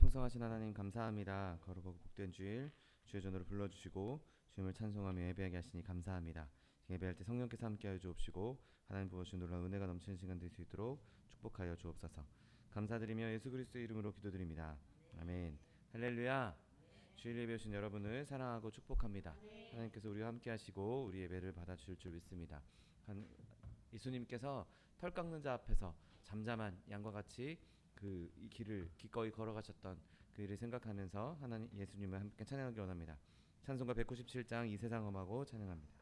풍성하신 하나님 감사합니다. 거룩하고 복된 주일 주의 전으로 불러주시고 주님을 찬송하며 예배하게 하시니 감사합니다. 예배할 때 성령께서 함께하여 주옵시고 하나님 부어주신 놀라운 은혜가 넘치는 시간 될 수 있도록 축복하여 주옵소서. 감사드리며 예수 그리스도의 이름으로 기도드립니다. 아멘. 할렐루야. 주일 예배 오신 여러분을 사랑하고 축복합니다. 하나님께서 우리와 함께 하시고 우리 예배를 받아주실 줄 믿습니다. 예수님께서 털 깎는 자 앞에서 잠잠한 양과 같이 이 길을 기꺼이 걸어가셨던 그 일을 생각하면서 하나님 예수님을 함께 찬양하기 원합니다. 찬송가 197장 이 세상 험하고 찬양합니다.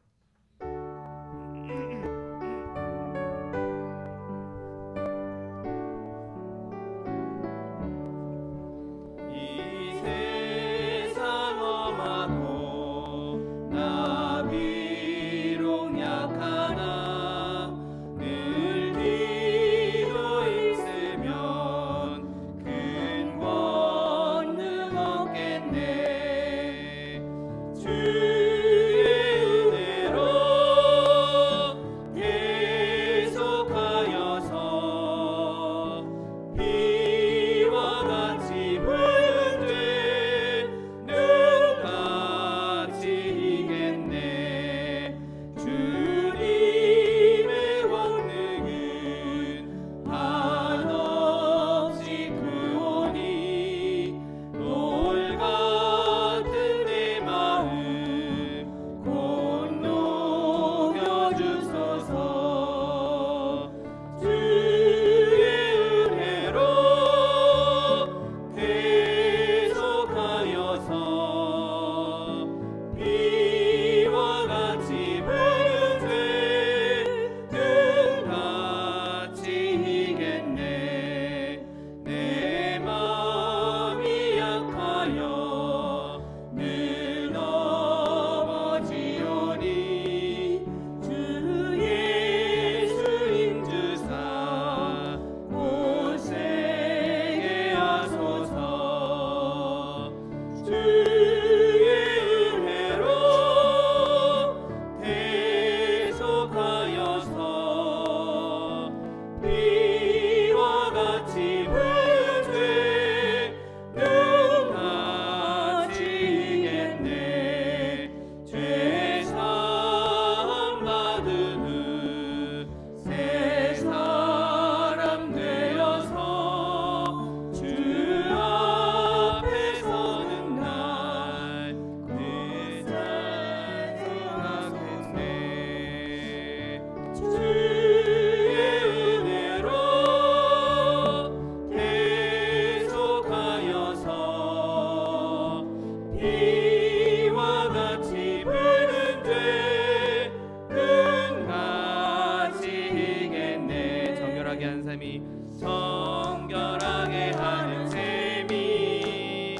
정결하게 하는 셈이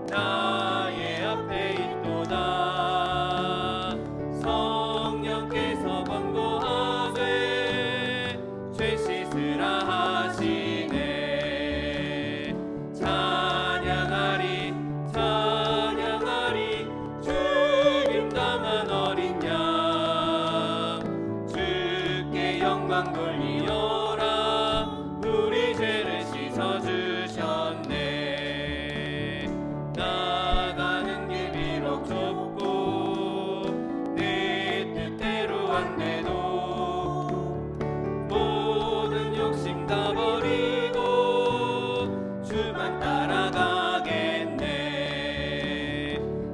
나의 앞에 있도다. 성령께서 권고하되 죄 씻으라 하시네. 찬양하리 찬양하리 죽임당한 어린 양 주께 영광 돌리여 우리 죄를 씻어주셨네. 나가는 길 비록 좁고 내 뜻대로 안 돼도 모든 욕심 다 버리고 주만 따라가겠네.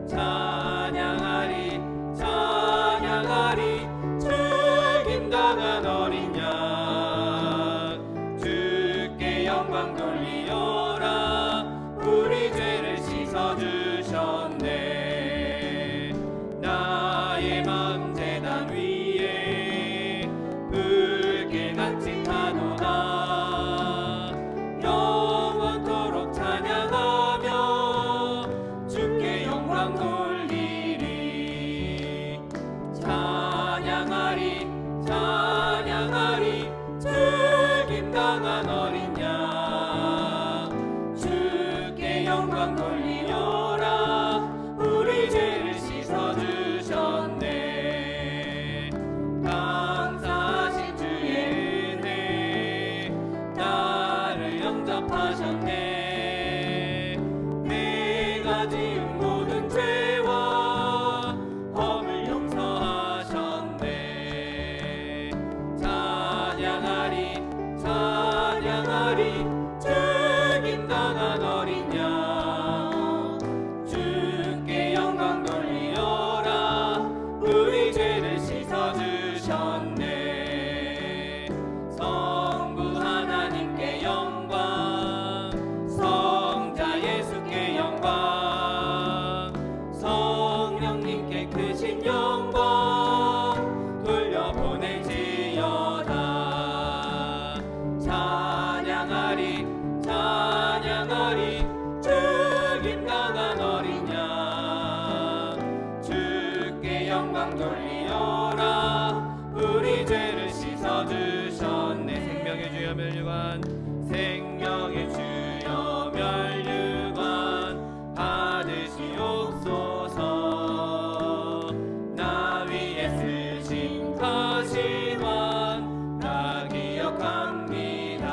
찬양하리 찬양하리 죽임당한 어린 양 영광 돌리어라 우리 죄를 씻어주셨네. 나의 맘 제단 위에 불길같이 타도다. 영원토록 찬양하며 주께 영광 돌리리. 찬양하리 찬양하리 죽임당한 어린 양 주께 영광 돌리어라 우리 죄를 씻어주셨네. 감사하신 주의 은혜 나를 영접하셨네. 영광 돌리오라. 우리 죄를 씻어주셨네. 생명의 주여 멸류관, 생명의 주여 멸류관 받으시옵소서. 나 위에 쓰신 가시관 나 기억합니다.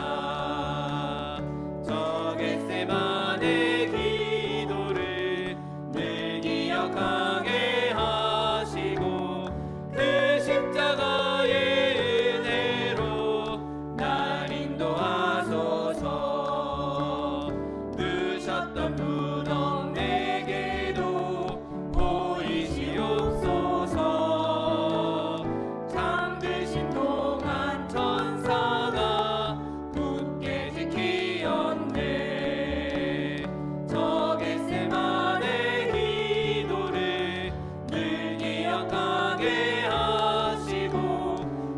저 겟세마네 기도를 늘 기억하게 하시고 그 십자가의 은혜로 날 인도하소서. 누셨던 무덤 내게도 보이시옵소서. 잠드신 동안 천사가 굳게 지키었네. 저 겟세마네 기도를 늘 기억하게 하시고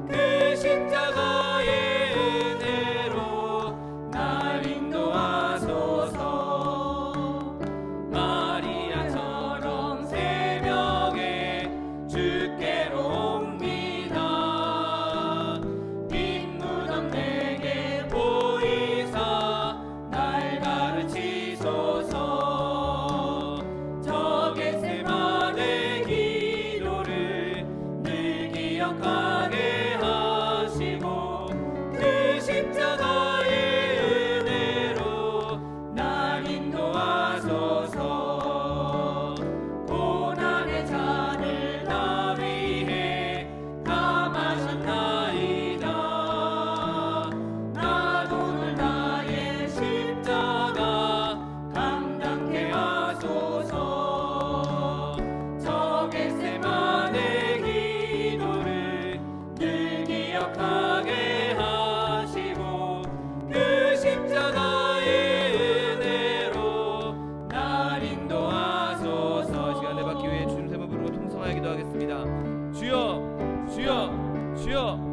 그 십자가의 은혜로 날 인도하소서. 마리아처럼 새벽에 주께로 옵니다. 빈 무덤 내게 보이사 날 가르치소서. 저 겟세마네 기도를 늘 기억하게 하시고 그 십자가의 은혜로 날 인도하소서. 고난의 잔을 나 위해 다 마셨나이다. 나도 늘 나의 십자가 감당케 하소서. 저 겟세마네 기도를 늘 기억하게 하시고 그 십자가의 은혜로 날 인도하소서. 시간 내받기 위해 주님 세 번 부르고 통성하여 기도하겠습니다. 주여 주여 주여.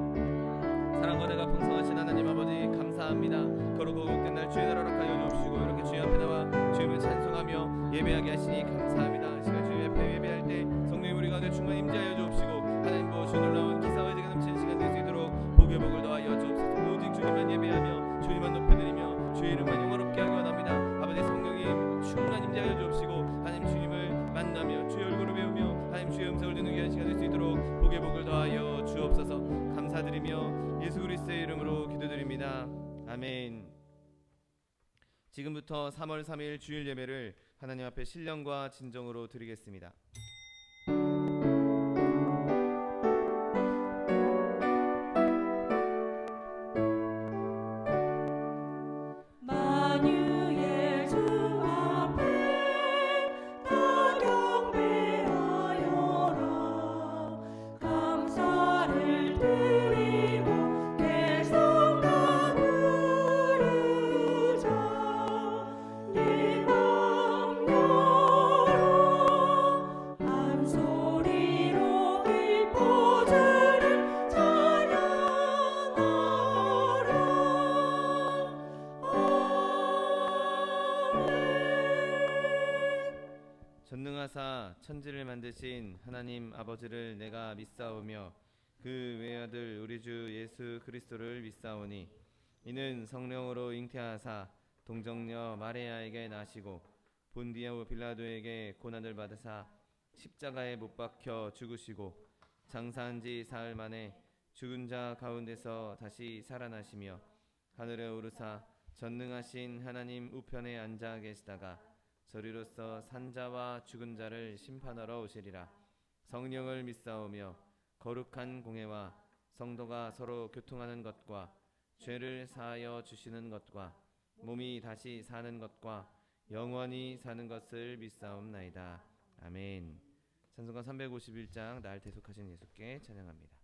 사랑과 내가 풍성하신 하나님 아버지 감사합니다. 거룩하고 복된 날 주의 나라 허락하여 주옵시고 이렇게 주님 앞에 나와 주님을 찬송하며 예배하게 하시니 감사합니다. 시간 주님 앞에 예배할 때 성령님 우리 가운데 충만 임재하여 주옵시고 하나님 보시 놀라운 기사와 제가 넘치는 시간 될 수 있도록 복의 복을 더하여 주옵소서. 오직 주님만 예배하며 주님만 높여드리며 주의 이름만 영화롭게 하기 원합니다. 아버지 성령님 충만 임재하여 주옵시고 하나님 주님을 만나며 주의 얼굴을 배우며 하나님 주의 음성을 듣는 귀한 시간 될 수 있도록 복의 복을 더하여 주옵소서. 감사드리며 예수 그리스도의 이름으로 기도드립니다. 아멘. 지금부터 3월 3일 주일 예배를 하나님 앞에 신령과 진정으로 드리겠습니다. 만유의 주 앞에 다 경배하여라. 감사를 드리고 개성가 부르자. 네 맘 열어 한 소리로 기뻐주를 찬양하라. 전능하사 천지를 만드신 하나님 아버지를 내가 믿사오며 그 외아들 우리 주 예수 그리스도를 믿사오니 이는 성령으로 잉태하사 동정녀 마리아에게 나시고 본디오 빌라도에게 고난을 받으사 십자가에 못 박혀 죽으시고 장사한 지 사흘 만에 죽은 자 가운데서 다시 살아나시며 하늘에 오르사 전능하신 하나님 우편에 앉아 계시다가 저리로서 산자와 죽은 자를 심판하러 오시리라. 성령을 믿사오며 거룩한 공회와 성도가 서로 교통하는 것과 죄를 사하여 주시는 것과 몸이 다시 사는 것과 영원히 사는 것을 믿사옵나이다. 아멘. 찬송가 351장 날 대속하신 예수께 찬양합니다.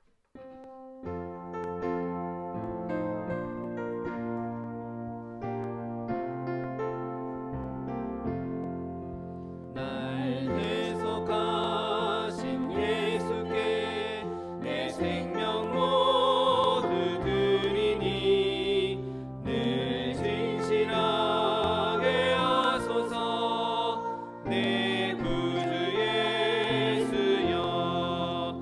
내 구주 예수여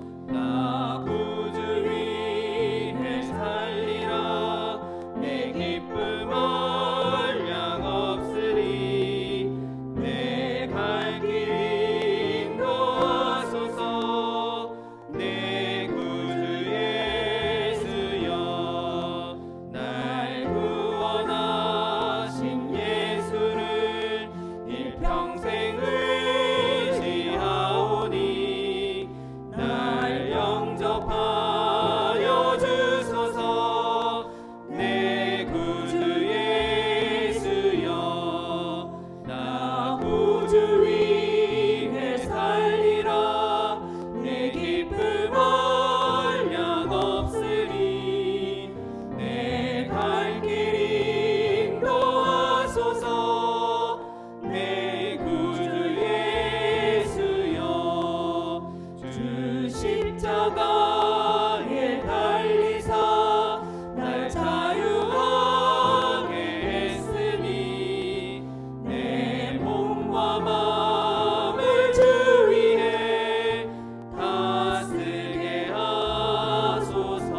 십자가에 달리사 날 자유하게 했으니 내 몸과 마음을 주 위에 다스게 하소서.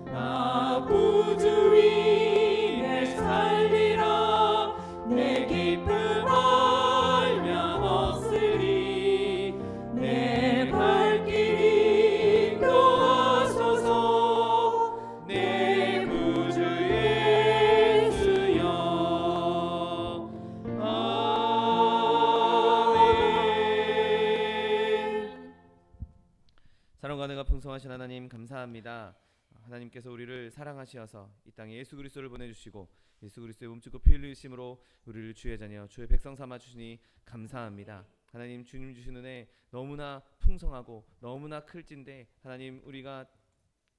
나 구주 위에 살리라 내 기쁨 알면 없으리 내 발길 인도하소서. 내 구주 예수여. 아멘. 사랑과 은혜가 풍성하신 하나님 감사합니다. 하나님께서 우리를 사랑하시어서 이 땅에 예수 그리스도를 보내주시고 예수 그리스도의 몸짓고 피 흘리심으로 우리를 주의 자녀 주의 백성 삼아 주시니 감사합니다. 하나님, 주님 주신 은혜 너무나 풍성하고 너무나 클진데 하나님, 우리가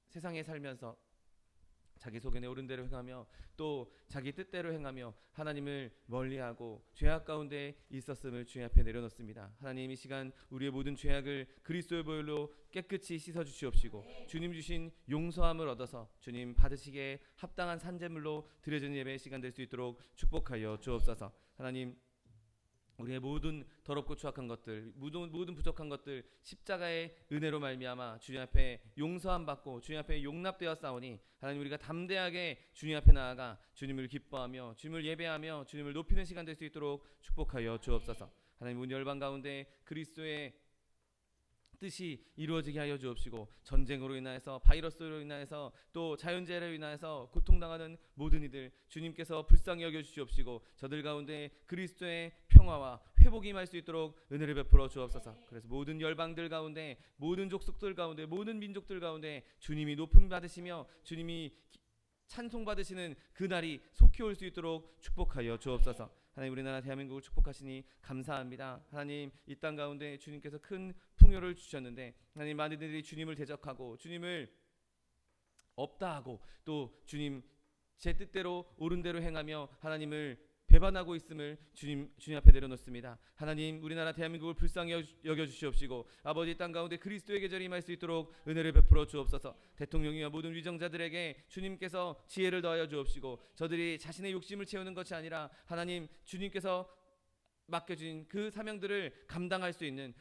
세상에 살면서 자기 속에 내오른 대로 행하며 또 자기 뜻대로 행하며 하나님을 멀리하고 죄악 가운데 있었음을 주님 앞에 내려놓습니다. 하나님, 이 시간 우리의 모든 죄악을 그리스도의 보혈로 깨끗이 씻어 주시옵시고 주님 주신 용서함을 얻어서 주님 받으시기에 합당한 산제물로 드려지는 예배의 시간 될 수 있도록 축복하여 주옵소서. 하나님, 우리의 모든 더럽고 추악한 것들, 모든 부족한 것들 십자가의 은혜로 말미암아 주님 앞에 용서함 받고 주님 앞에 용납되어 싸우니 하나님, 우리가 담대하게 주님 앞에 나아가 주님을 기뻐하며 주님을 예배하며 주님을 높이는 시간 될 수 있도록 축복하여 주옵소서. 하나님, 온 열방 가운데 그리스도의 뜻이 이루어지게 하여 주옵시고 전쟁으로 인하여서 바이러스로 인하여서 또 자연재해로 인하여서 고통당하는 모든 이들 주님께서 불쌍히 여겨 주시옵시고 저들 가운데 그리스도의 평화와 회복이 임할 수 있도록 은혜를 베풀어 주옵소서. 그래서 모든 열방들 가운데, 모든 족속들 가운데, 모든 민족들 가운데 주님이 높임 받으시며 주님이 찬송 받으시는 그날이 속히 올 수 있도록 축복하여 주옵소서. 하나님, 우리나라 대한민국을 축복하시니 감사합니다. 하나님, 이 땅 가운데 주님께서 큰 풍요를 주셨는데 하나님, 많은 이들이 주님을 대적하고 주님을 없다 하고 또 주님 제 뜻대로 옳은 대로 행하며 하나님을 배반하고 있음을 주님 앞에 내려놓습니다. 하나님, 우리나라 대한민국을 불쌍히 여겨주시옵시고 아버지, 땅 가운데 그리스도의 계절이 임할 수 있도록 은혜를 베풀어 주옵소서. 대통령이와 모든 위정자들에게 주님께서 지혜를 더하여 주옵시고 저들이 자신의 욕심을 채우는 것이 아니라 하나님, 주님께서 맡겨진 그 사명들을 감당할 수 있는,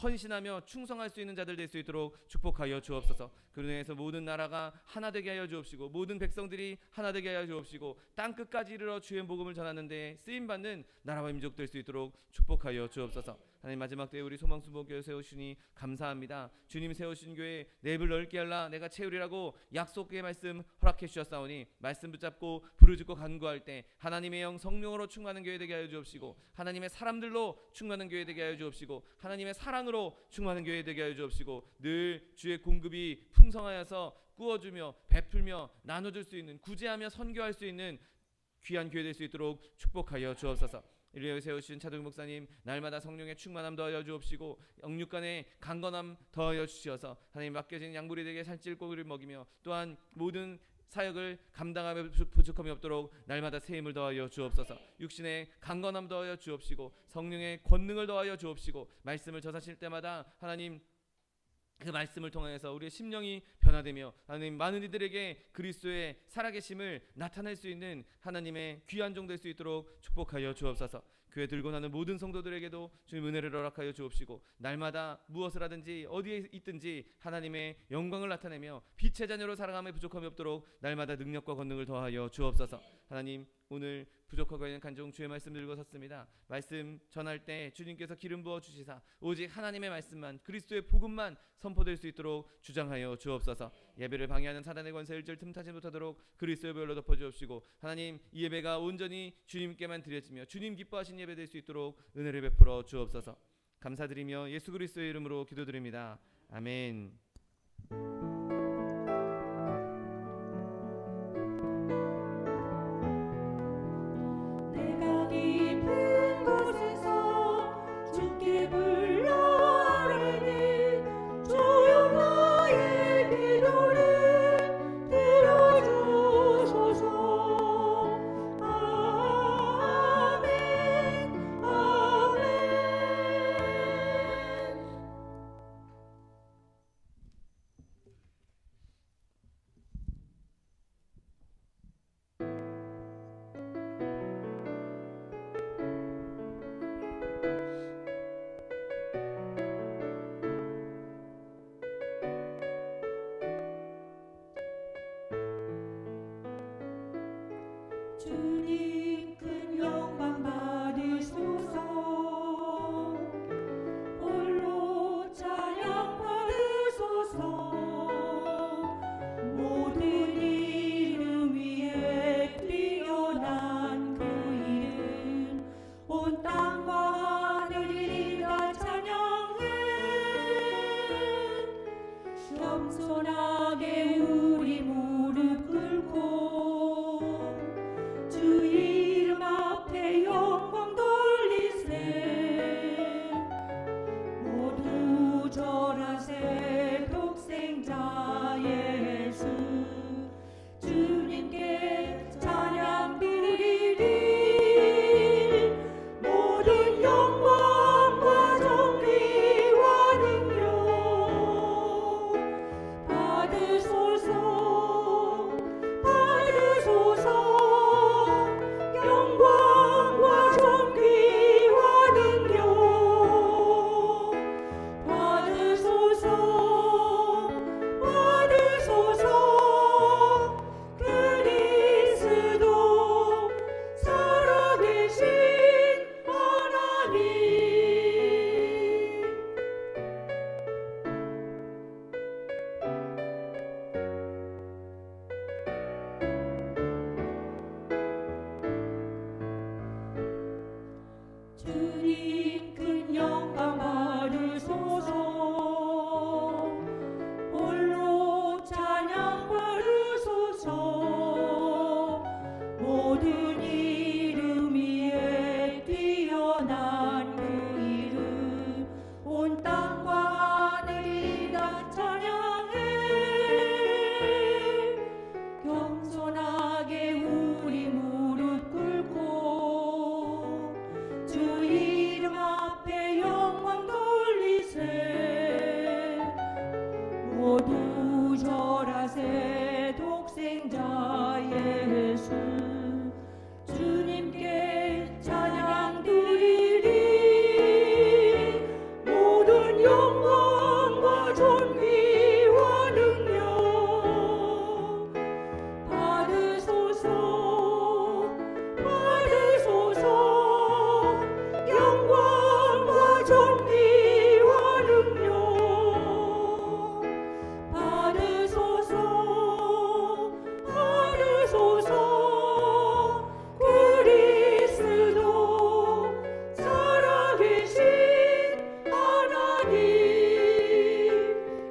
헌신하며 충성할 수 있는 자들 될 수 있도록 축복하여 주옵소서. 그로 인해서 모든 나라가 하나 되게 하여 주옵시고 모든 백성들이 하나 되게 하여 주옵시고 땅 끝까지 이르러 주의 복음을 전하는데 쓰임받는 나라와 민족 될 수 있도록 축복하여 주옵소서. 하나님, 마지막 때에 우리 소망수목교회 세우시니 감사합니다. 주님 세우신 교회 내입을 넓게 하라 내가 채우리라고 약속의 말씀 허락해 주셨사오니 말씀 붙잡고 부르짖고 간구할 때 하나님의 영 성령으로 충만한 교회 되게 하여 주옵시고 하나님의 사람들로 충만한 교회 되게 하여 주옵시고 하나님의 사랑으로 충만한 교회 되게 하여 주옵시고 늘 주의 공급이 풍성하여서 꾸어주며 베풀며 나눠줄 수 있는, 구제하며 선교할 수 있는 귀한 교회 될 수 있도록 축복하여 주옵소서. 이를 세우신 차동 목사님 날마다 성령의 충만함 더하여 주옵시고 영육간의 강건함 더하여 주시어서 하나님, 맡겨진 양부리들에게 살찔 고기를 먹이며 또한 모든 사역을 감당하며 부족함이 없도록 날마다 새 힘을 더하여 주옵소서. 육신의 강건함 더하여 주옵시고 성령의 권능을 더하여 주옵시고 말씀을 전하실 때마다 하나님, 그 말씀을 통해서 우리의 심령이 변화되며 하나님, 많은 이들에게 그리스도의 살아계심을 나타낼 수 있는 하나님의 귀한 종 될 수 있도록 축복하여 주옵소서. 교회 들고 나는 모든 성도들에게도 주님 은혜를 허락하여 주옵시고 날마다 무엇을 하든지 어디에 있든지 하나님의 영광을 나타내며 빛의 자녀로 살아감에 부족함이 없도록 날마다 능력과 권능을 더하여 주옵소서. 하나님, 오늘 부족하고 있는 간종 주의 말씀 들고 섰습니다. 말씀 전할 때 주님께서 기름 부어 주시사 오직 하나님의 말씀만, 그리스도의 복음만 선포될 수 있도록 주장하여 주옵소서. 예배를 방해하는 사단의 권세를 틈타지 못하도록 그리스도의 보혈로 덮어 주옵시고 하나님, 이 예배가 온전히 주님께만 드려지며 주님 기뻐하신 예배 될 수 있도록 은혜를 베풀어 주옵소서. 감사드리며 예수 그리스도의 이름으로 기도드립니다. 아멘. 내가 깊은 곳에서 주께 불러 아뢰니 주여 나의 기도를 들어주소서. 아멘 아멘.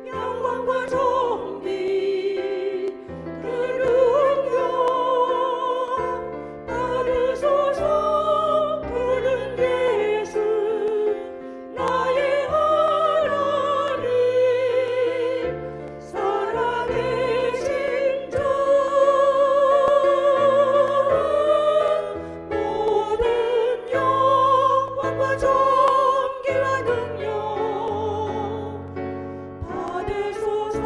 영광과 존귀 그 능력 받으소서. 부른 예수 나의 하나님 살아계신 주 모든 영광과 존귀와 능력 받으소서.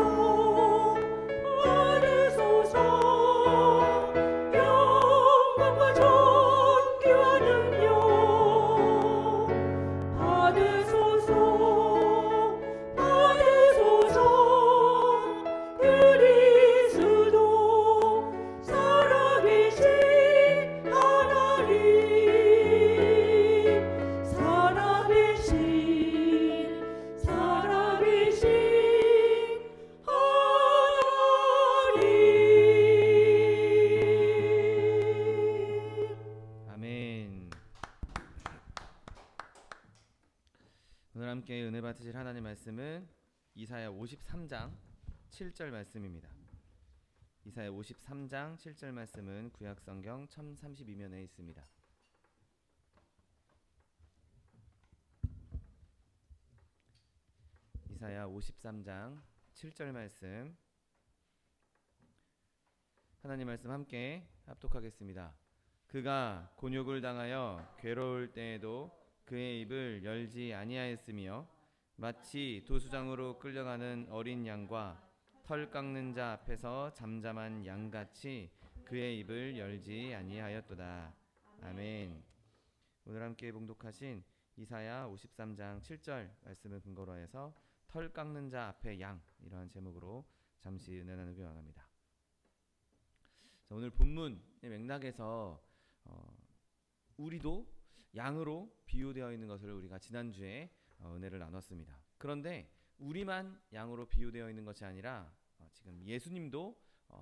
받으소서. 영광과 존귀와 능력 받으소서. 받으소서. 그리스도 살아계신 하나님 살아계신 하나님. 아멘. 오늘 함께 은혜 받으실 하나님 말씀은 이사야 53장 7절 말씀입니다. 이사야 53장 7절 말씀은 구약성경 1032면에 있습니다. 이사야 53장 7절 말씀, 하나님 말씀 함께 합독하겠습니다. 그가 곤욕을 당하여 괴로울 때에도 그의 입을 열지 아니하였으며 마치 도수장으로 끌려가는 어린 양과 털 깎는 자 앞에서 잠잠한 양같이 그의 입을 열지 아니하였도다. 아멘. 오늘 함께 봉독하신 이사야 53장 7절 말씀을 근거로 해서 털 깎는 자 앞에 양, 이러한 제목으로 잠시 은혜 나누기 원합니다. 자, 오늘 본문의 맥락에서 우리도 양으로 비유되어 있는 것을 우리가 지난주에 은혜를 나눴습니다. 그런데 우리만 양으로 비유되어 있는 것이 아니라 지금 예수님도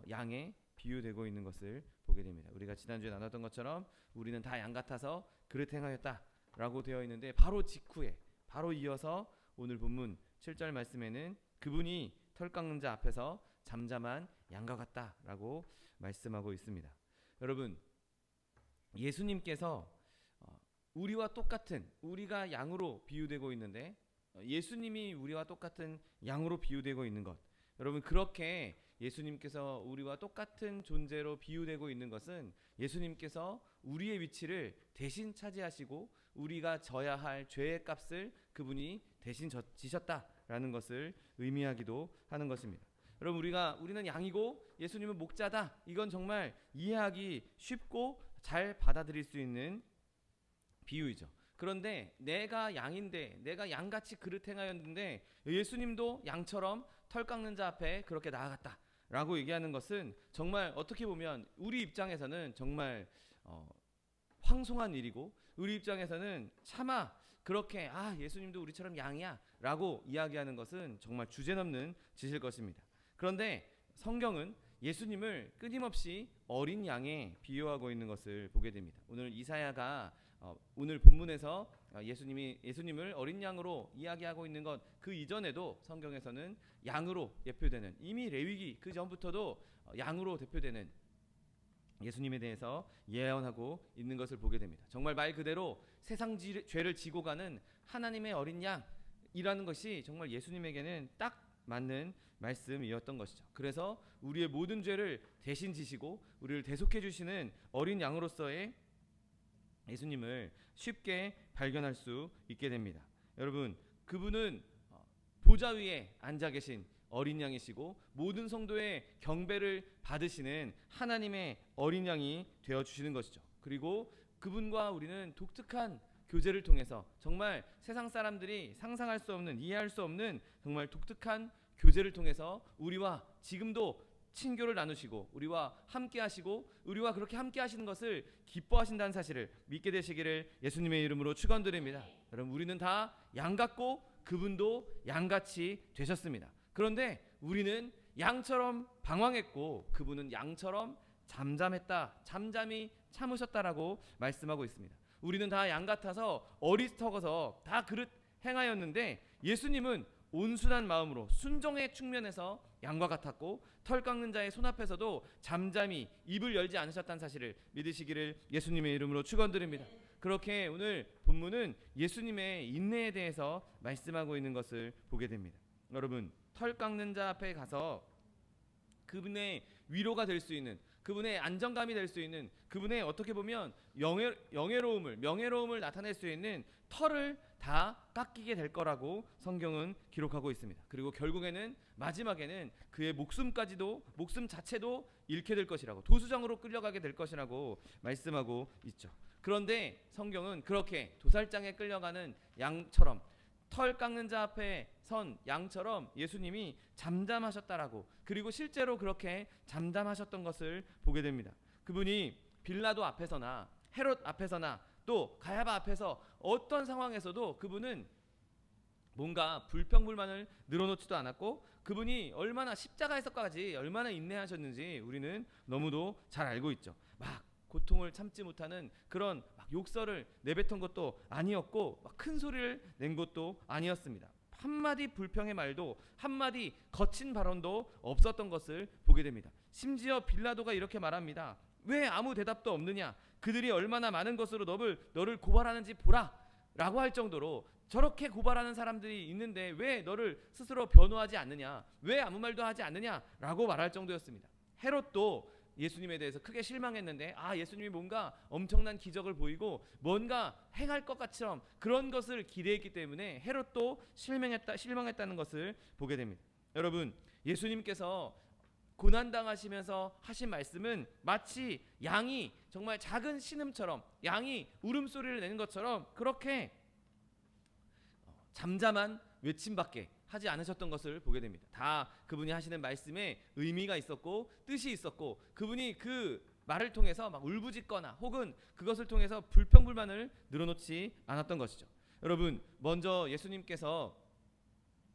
양에 비유되고 있는 것을 보게 됩니다. 우리가 지난주에 나눴던 것처럼 우리는 다 양 같아서 그릇 행하였다라고 되어 있는데, 바로 직후에 바로 이어서 오늘 본문 7절 말씀에는 그분이 털 깎는 자 앞에서 잠잠한 양과 같다라고 말씀하고 있습니다. 여러분, 예수님께서 우리와 똑같은, 우리가 양으로 비유되고 있는데 예수님이 우리와 똑같은 양으로 비유되고 있는 것, 여러분, 그렇게 예수님께서 우리와 똑같은 존재로 비유되고 있는 것은 예수님께서 우리의 위치를 대신 차지하시고 우리가 져야 할 죄의 값을 그분이 대신 지셨다라는 것을 의미하기도 하는 것입니다. 여러분, 우리는 양이고 예수님은 목자다. 이건 정말 이해하기 쉽고 잘 받아들일 수 있는 비유이죠. 그런데 내가 양인데, 내가 양같이 그릇 행하였는데 예수님도 양처럼 털 깎는 자 앞에 그렇게 나아갔다 라고 얘기하는 것은 정말 어떻게 보면 우리 입장에서는 정말 황송한 일이고, 우리 입장에서는 차마 그렇게 예수님도 우리처럼 양이야 라고 이야기하는 것은 정말 주제넘는 짓일 것입니다. 그런데 성경은 예수님을 끊임없이 어린 양에 비유하고 있는 것을 보게 됩니다. 오늘 이사야가 오늘 본문에서 예수님을 어린 양으로 이야기하고 있는 것 그 이전에도 성경에서는 양으로 대표되는, 이미 레위기 그 전부터도 양으로 대표되는 예수님에 대해서 예언하고 있는 것을 보게 됩니다. 정말 말 그대로 세상 죄를 지고 가는 하나님의 어린 양이라는 것이 정말 예수님에게는 딱 맞는 말씀이었던 것이죠. 그래서 우리의 모든 죄를 대신 지시고 우리를 대속해 주시는 어린 양으로서의 예수님을 쉽게 발견할 수 있게 됩니다. 여러분, 그분은 보좌 위에 앉아 계신 어린 양이시고 모든 성도의 경배를 받으시는 하나님의 어린 양이 되어주시는 것이죠. 그리고 그분과 우리는 독특한 교제를 통해서 정말 세상 사람들이 상상할 수 없는, 이해할 수 없는 정말 독특한 교제를 통해서 우리와 지금도 친교를 나누시고 우리와 함께 하시고 우리와 그렇게 함께 하시는 것을 기뻐하신다는 사실을 믿게 되시기를 예수님의 이름으로 축원드립니다. 여러분, 우리는 다 양 같고 그분도 양같이 되셨습니다. 그런데 우리는 양처럼 방황했고 그분은 양처럼 잠잠히 참으셨다라고 말씀하고 있습니다. 우리는 다 양 같아서 어리석어서 다 그릇 행하였는데 예수님은 온순한 마음으로 순종의 측면에서 양과 같았고 털 깎는 자의 손 앞에서도 잠잠히 입을 열지 않으셨다는 사실을 믿으시기를 예수님의 이름으로 축원드립니다. 그렇게 오늘 본문은 예수님의 인내에 대해서 말씀하고 있는 것을 보게 됩니다. 여러분, 털 깎는 자 앞에 가서 그분의 위로가 될 수 있는, 그분의 안정감이 될 수 있는, 그분의 어떻게 보면 명예로움을 나타낼 수 있는 털을 다 깎이게 될 거라고 성경은 기록하고 있습니다. 그리고 결국에는 마지막에는 그의 목숨 자체도 잃게 될 것이라고, 도수장으로 끌려가게 될 것이라고 말씀하고 있죠. 그런데 성경은 그렇게 도살장에 끌려가는 양처럼, 털 깎는 자 앞에 선 양처럼 예수님이 잠잠하셨다라고, 그리고 실제로 그렇게 잠잠하셨던 것을 보게 됩니다. 그분이 빌라도 앞에서나 헤롯 앞에서나 또 가야바 앞에서 어떤 상황에서도 그분은 뭔가 불평불만을 늘어놓지도 않았고, 그분이 얼마나 십자가에서까지 얼마나 인내하셨는지 우리는 너무도 잘 알고 있죠. 막 고통을 참지 못하는 그런 막 욕설을 내뱉은 것도 아니었고, 막 큰 소리를 낸 것도 아니었습니다. 한마디 불평의 말도, 한마디 거친 발언도 없었던 것을 보게 됩니다. 심지어 빌라도가 이렇게 말합니다. 왜 아무 대답도 없느냐? 그들이 얼마나 많은 것으로 너를 고발하는지 보라 라고 할 정도로, 저렇게 고발하는 사람들이 있는데 왜 너를 스스로 변호하지 않느냐, 왜 아무 말도 하지 않느냐 라고 말할 정도였습니다. 헤롯도 예수님에 대해서 크게 실망했는데, 예수님이 뭔가 엄청난 기적을 보이고 뭔가 행할 것 같처럼 그런 것을 기대했기 때문에 헤롯도 실망했다는 것을 보게 됩니다. 여러분, 예수님께서 고난당하시면서 하신 말씀은 마치 양이 정말 작은 신음처럼, 양이 울음소리를 내는 것처럼 그렇게 잠잠한 외침밖에 하지 않으셨던 것을 보게 됩니다. 다 그분이 하시는 말씀에 의미가 있었고 뜻이 있었고, 그분이 그 말을 통해서 막 울부짖거나 혹은 그것을 통해서 불평불만을 늘어놓지 않았던 것이죠. 여러분, 먼저 예수님께서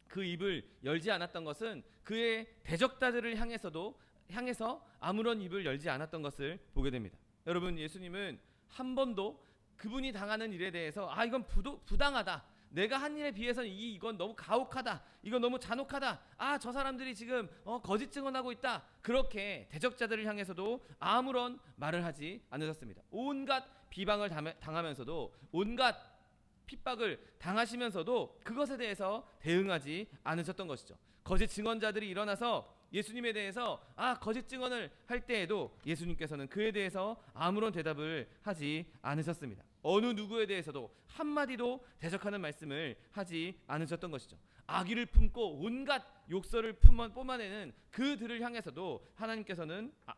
그 입을 열지 않았던 것은 그의 대적자들을 향해서 아무런 입을 열지 않았던 것을 보게 됩니다. 여러분, 예수님은 한 번도 그분이 당하는 일에 대해서 이건 부당하다, 내가 한 일에 비해서는 이건 너무 가혹하다, 이건 너무 잔혹하다, 저 사람들이 지금 거짓 증언하고 있다, 그렇게 대적자들을 향해서도 아무런 말을 하지 않으셨습니다. 온갖 비방을 당하면서도, 온갖 핍박을 당하시면서도 그것에 대해서 대응하지 않으셨던 것이죠. 거짓 증언자들이 일어나서 예수님에 대해서 거짓 증언을 할 때에도 예수님께서는 그에 대해서 아무런 대답을 하지 않으셨습니다. 어느 누구에 대해서도 한마디도 대적하는 말씀을 하지 않으셨던 것이죠. 악의를 품고 온갖 욕설을 뿜어내는 그들을 향해서도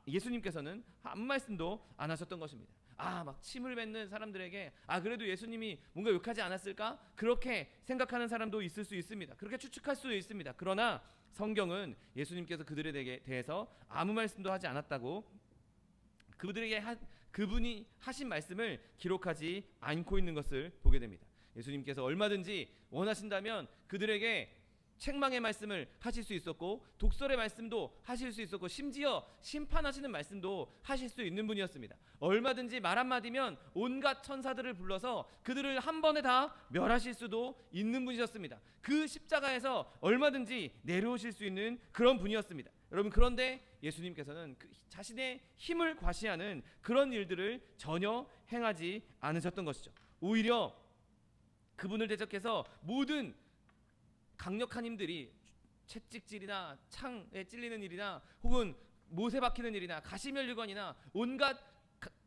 예수님께서는 한 말씀도 안 하셨던 것입니다. 막 침을 뱉는 사람들에게 그래도 예수님이 뭔가 욕하지 않았을까? 그렇게 생각하는 사람도 있을 수 있습니다. 그렇게 추측할 수도 있습니다. 그러나 성경은 예수님께서 그들에 대해서 아무 말씀도 하지 않았다고, 그분이 하신 말씀을 기록하지 않고 있는 것을 보게 됩니다. 예수님께서 얼마든지 원하신다면 그들에게 책망의 말씀을 하실 수 있었고, 독설의 말씀도 하실 수 있었고, 심지어 심판하시는 말씀도 하실 수 있는 분이었습니다. 얼마든지 말 한마디면 온갖 천사들을 불러서 그들을 한 번에 다 멸하실 수도 있는 분이셨습니다. 그 십자가에서 얼마든지 내려오실 수 있는 그런 분이었습니다. 여러분, 그런데 예수님께서는 자신의 힘을 과시하는 그런 일들을 전혀 행하지 않으셨던 것이죠. 오히려 그분을 대적해서 모든 강력한 힘들이, 채찍질이나 창에 찔리는 일이나 혹은 못에 박히는 일이나 가시면류관이나 온갖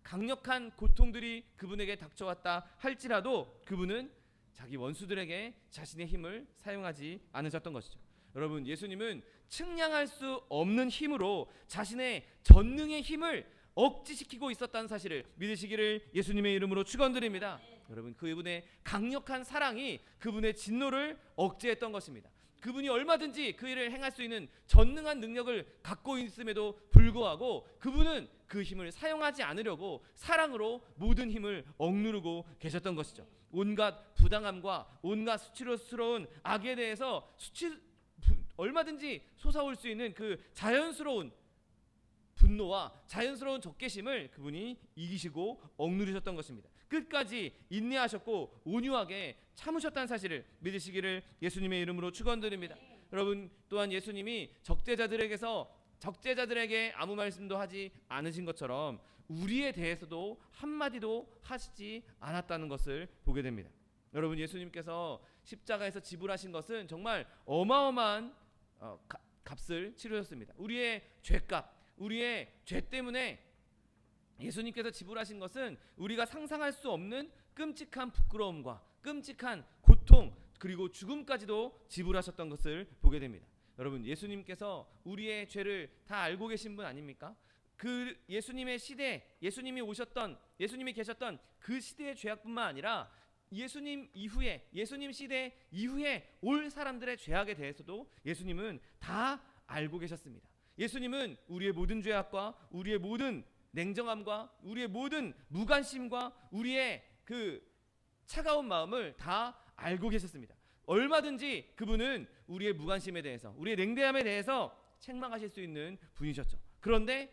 강력한 고통들이 그분에게 닥쳐왔다 할지라도 그분은 자기 원수들에게 자신의 힘을 사용하지 않으셨던 것이죠. 여러분, 예수님은 측량할 수 없는 힘으로 자신의 전능의 힘을 억지시키고 있었다는 사실을 믿으시기를 예수님의 이름으로 축원드립니다. 여러분, 그분의 강력한 사랑이 그분의 진노를 억제했던 것입니다. 그분이 얼마든지 그 일을 행할 수 있는 전능한 능력을 갖고 있음에도 불구하고 그분은 그 힘을 사용하지 않으려고 사랑으로 모든 힘을 억누르고 계셨던 것이죠. 온갖 부당함과 온갖 수치스러운 악에 대해서 얼마든지 솟아올 수 있는 그 자연스러운 분노와 자연스러운 적개심을 그분이 이기시고 억누르셨던 것입니다. 끝까지 인내하셨고 온유하게 참으셨다는 사실을 믿으시기를 예수님의 이름으로 축원드립니다. 여러분, 또한 예수님이 적대자들에게 아무 말씀도 하지 않으신 것처럼 우리에 대해서도 한마디도 하시지 않았다는 것을 보게 됩니다. 여러분, 예수님께서 십자가에서 지불하신 것은 정말 어마어마한 값을 치르셨습니다. 우리의 죄값, 우리의 죄 때문에 예수님께서 지불하신 것은 우리가 상상할 수 없는 끔찍한 부끄러움과 끔찍한 고통, 그리고 죽음까지도 지불하셨던 것을 보게 됩니다. 여러분, 예수님께서 우리의 죄를 다 알고 계신 분 아닙니까? 그 예수님의 시대, 예수님이 계셨던 그 시대의 죄악뿐만 아니라 예수님 시대 이후에 올 사람들의 죄악에 대해서도 예수님은 다 알고 계셨습니다. 예수님은 우리의 모든 죄악과 우리의 모든 냉정함과 우리의 모든 무관심과 우리의 그 차가운 마음을 다 알고 계셨습니다. 얼마든지 그분은 우리의 무관심에 대해서, 우리의 냉대함에 대해서 책망하실 수 있는 분이셨죠. 그런데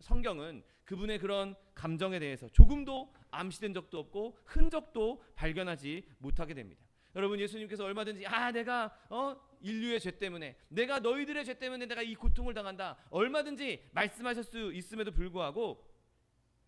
성경은 그분의 그런 감정에 대해서 조금도 암시된 적도 없고 흔적도 발견하지 못하게 됩니다. 여러분, 예수님께서 얼마든지 내가 인류의 죄 때문에, 내가 너희들의 죄 때문에 내가 이 고통을 당한다, 얼마든지 말씀하실 수 있음에도 불구하고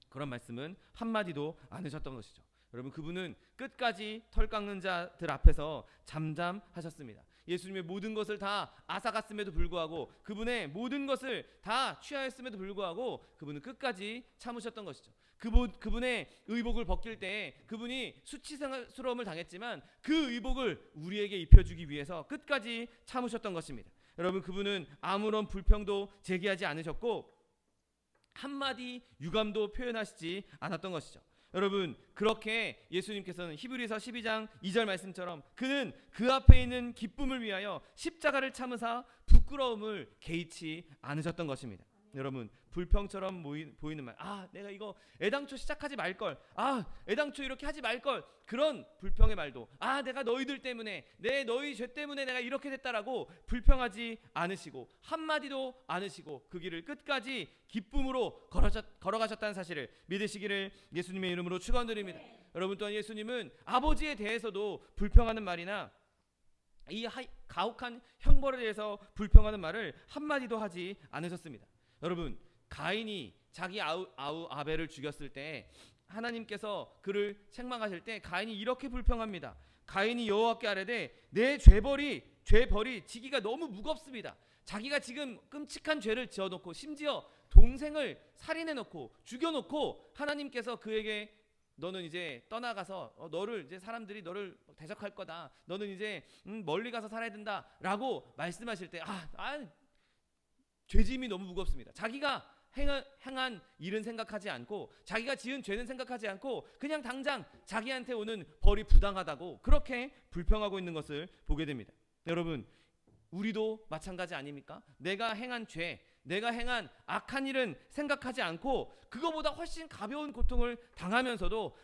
그런 말씀은 한마디도 안 하셨던 것이죠. 여러분, 그분은 끝까지 털 깎는 자들 앞에서 잠잠하셨습니다. 예수님의 모든 것을 다 앗아갔음에도 불구하고, 그분의 모든 것을 다 취하였음에도 불구하고 그분은 끝까지 참으셨던 것이죠. 그분의 의복을 벗길 때 그분이 수치스러움을 당했지만 그 의복을 우리에게 입혀주기 위해서 끝까지 참으셨던 것입니다. 여러분, 그분은 아무런 불평도 제기하지 않으셨고 한마디 유감도 표현하시지 않았던 것이죠. 여러분, 그렇게 예수님께서는 히브리서 12장 2절 말씀처럼 그는 그 앞에 있는 기쁨을 위하여 십자가를 참으사 부끄러움을 개의치 않으셨던 것입니다. 여러분, 불평처럼 보이는 말, 내가 이거 애당초 시작하지 말걸, 애당초 이렇게 하지 말걸, 그런 불평의 말도, 내가 너희들 때문에, 너희 죄 때문에 내가 이렇게 됐다라고 불평하지 않으시고 한마디도 않으시고 그 길을 끝까지 기쁨으로 걸어가셨다는 사실을 믿으시기를 예수님의 이름으로 축원드립니다. 여러분, 또한 예수님은 아버지에 대해서도 불평하는 말이나 이 가혹한 형벌에 대해서 불평하는 말을 한마디도 하지 않으셨습니다. 여러분, 가인이 자기 아우 아벨을 죽였을 때 하나님께서 그를 책망하실 때 가인이 이렇게 불평합니다. 가인이 여호와께 아뢰되 내 죄벌이 지기가 너무 무겁습니다. 자기가 지금 끔찍한 죄를 지어놓고 심지어 동생을 살인해놓고 죽여놓고 하나님께서 그에게 너는 이제 떠나가서 너를 이제 사람들이 너를 대적할 거다, 너는 이제 멀리 가서 살아야 된다라고 말씀하실 때 죄짐이 너무 무겁습니다. 자기가 행한 일은 생각하지 않고 자기가 지은 죄는 생각하지 않고 그냥 당장 자기한테 오는 벌이 부당하다고 그렇게 불평하고 있는 것을 보게 됩니다. 여러분, 우리도 마찬가지 아닙니까? 내가 행한 죄, 내가 행한 악한 일은 생각하지 않고 그거보다 훨씬 가벼운 고통을 당하면서도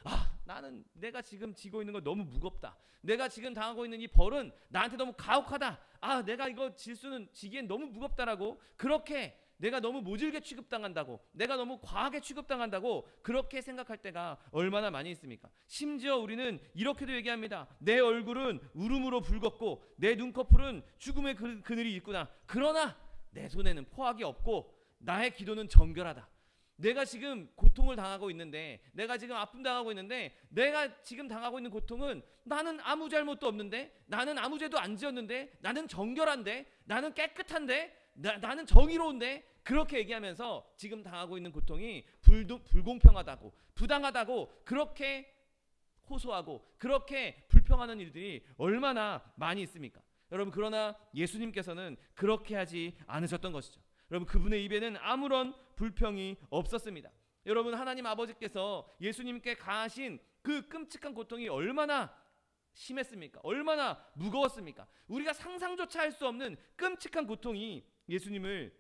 나는 내가 지금 지고 있는 거 너무 무겁다, 내가 지금 당하고 있는 이 벌은 나한테 너무 가혹하다, 내가 이거 지기엔 너무 무겁다라고, 그렇게 내가 너무 모질게 취급당한다고, 내가 너무 과하게 취급당한다고 그렇게 생각할 때가 얼마나 많이 있습니까? 심지어 우리는 이렇게도 얘기합니다. 내 얼굴은 울음으로 붉었고 내 눈꺼풀은 죽음의 그늘이 있구나. 그러나 내 손에는 포악이 없고 나의 기도는 정결하다. 내가 지금 고통을 당하고 있는데, 내가 지금 아픔 당하고 있는데, 내가 지금 당하고 있는 고통은 나는 아무 잘못도 없는데, 나는 아무 죄도 안 지었는데, 나는 정결한데, 나는 깨끗한데, 나는 정의로운데, 그렇게 얘기하면서 지금 당하고 있는 고통이 불공평하다고, 부당하다고 그렇게 호소하고 그렇게 불평하는 일들이 얼마나 많이 있습니까? 여러분, 그러나 예수님께서는 그렇게 하지 않으셨던 것이죠. 여러분, 그분의 입에는 아무런 불평이 없었습니다. 여러분, 하나님 아버지께서 예수님께 가하신 그 끔찍한 고통이 얼마나 심했습니까? 얼마나 무거웠습니까? 우리가 상상조차 할 수 없는 끔찍한 고통이 예수님을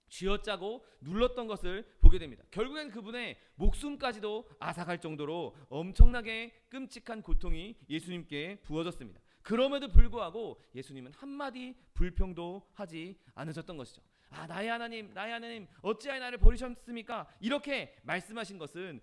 쥐어짜고 눌렀던 것을 보게 됩니다. 결국엔 그분의 목숨까지도 앗아갈 정도로 엄청나게 끔찍한 고통이 예수님께 부어졌습니다. 그럼에도 불구하고 예수님은 한마디 불평도 하지 않으셨던 것이죠. 나의 하나님 어찌하여 나를 버리셨습니까? 이렇게 말씀하신 것은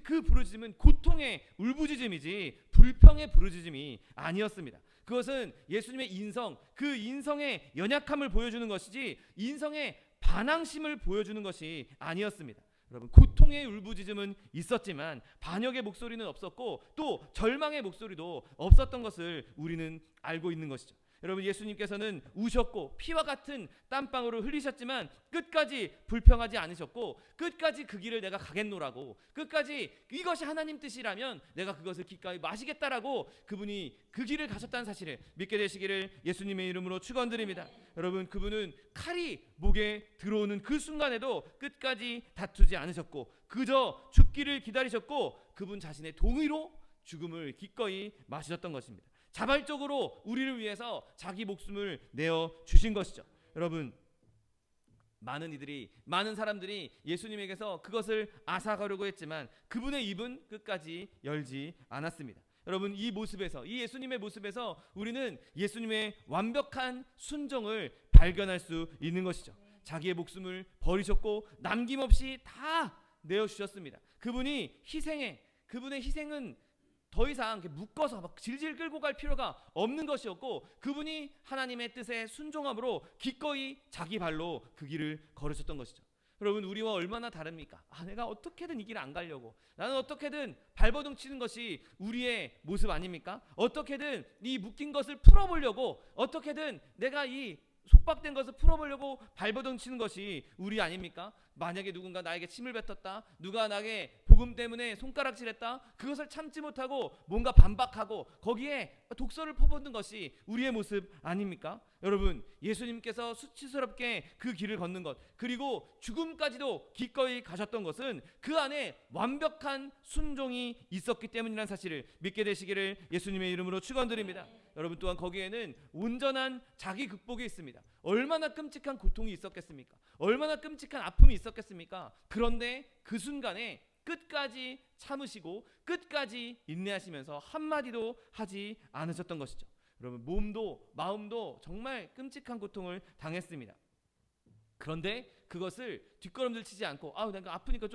그 부르짖음은 고통의 울부짖음이지 불평의 부르짖음이 아니었습니다. 그것은 예수님의 인성, 그 인성의 연약함을 보여주는 것이지 인성의 반항심을 보여주는 것이 아니었습니다. 여러분, 고통의 울부짖음은 있었지만 반역의 목소리는 없었고 또 절망의 목소리도 없었던 것을 우리는 알고 있는 것이죠. 여러분, 예수님께서는 우셨고 피와 같은 땀방울을 흘리셨지만 끝까지 불평하지 않으셨고 끝까지 그 길을 내가 가겠노라고, 끝까지 이것이 하나님 뜻이라면 내가 그것을 기꺼이 마시겠다라고 그분이 그 길을 가셨다는 사실을 믿게 되시기를 예수님의 이름으로 축원드립니다. 여러분, 그분은 칼이 목에 들어오는 그 순간에도 끝까지 다투지 않으셨고 그저 죽기를 기다리셨고 그분 자신의 동의로 죽음을 기꺼이 마시셨던 것입니다. 자발적으로 우리를 위해서 자기 목숨을 내어 주신 것이죠. 여러분, 많은 사람들이 예수님에게서 그것을 앗아가려고 했지만 그분의 입은 끝까지 열지 않았습니다. 여러분, 이 예수님의 모습에서 우리는 예수님의 완벽한 순종을 발견할 수 있는 것이죠. 자기의 목숨을 버리셨고 남김없이 다 내어주셨습니다. 그분의 희생은 더 이상 묶어서 막 질질 끌고 갈 필요가 없는 것이었고 그분이 하나님의 뜻에 순종함으로 기꺼이 자기 발로 그 길을 걸으셨던 것이죠. 여러분, 우리와 얼마나 다릅니까? 내가 어떻게든 이 길을 안 가려고, 나는 어떻게든 발버둥 치는 것이 우리의 모습 아닙니까? 어떻게든 이 묶인 것을 풀어보려고, 어떻게든 내가 이 속박된 것을 풀어보려고 발버둥 치는 것이 우리 아닙니까? 만약에 누군가 나에게 침을 뱉었다, 누가 나에게 복음 때문에 손가락질했다, 그것을 참지 못하고 뭔가 반박하고 거기에 독서를 퍼붓는 것이 우리의 모습 아닙니까? 여러분, 예수님께서 수치스럽게 그 길을 걷는 것, 그리고 죽음까지도 기꺼이 가셨던 것은 그 안에 완벽한 순종이 있었기 때문이라는 사실을 믿게 되시기를 예수님의 이름으로 축원드립니다. 여러분, 또한 거기에는 온전한 자기 극복이 있습니다. 얼마나 끔찍한 고통이 있었겠습니까? 얼마나 끔찍한 아픔이 있었겠습니까? 그런데 그 순간에 끝까지 참으시고 끝까지 인내하시면서 한마디도 하지 않으셨던 것이죠. 여러분, 몸도 마음도 정말 끔찍한 고통을 당했습니다. 그런데 그것을 뒷걸음질 치지 않고 내가 아프니까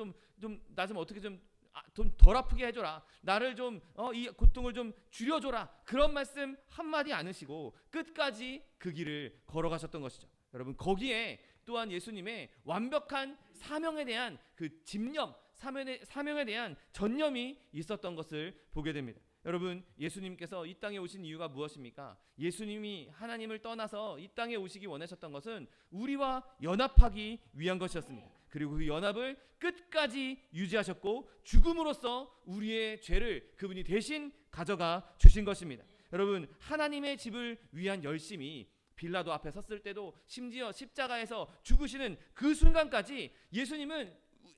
나 좀 어떻게 좀 덜 아프게 해줘라, 나를 좀 이 고통을 좀 줄여줘라, 그런 말씀 한마디 않으시고 끝까지 그 길을 걸어가셨던 것이죠. 여러분, 거기에 또한 예수님의 완벽한 사명에 대한 그 집념, 사명에 대한 전념이 있었던 것을 보게 됩니다. 여러분, 예수님께서 이 땅에 오신 이유가 무엇입니까? 예수님이 하나님을 떠나서 이 땅에 오시기 원하셨던 것은 우리와 연합하기 위한 것이었습니다. 그리고 그 연합을 끝까지 유지하셨고 죽음으로써 우리의 죄를 그분이 대신 가져가 주신 것입니다. 여러분, 하나님의 집을 위한 열심이 빌라도 앞에 섰을 때도, 심지어 십자가에서 죽으시는 그 순간까지 예수님은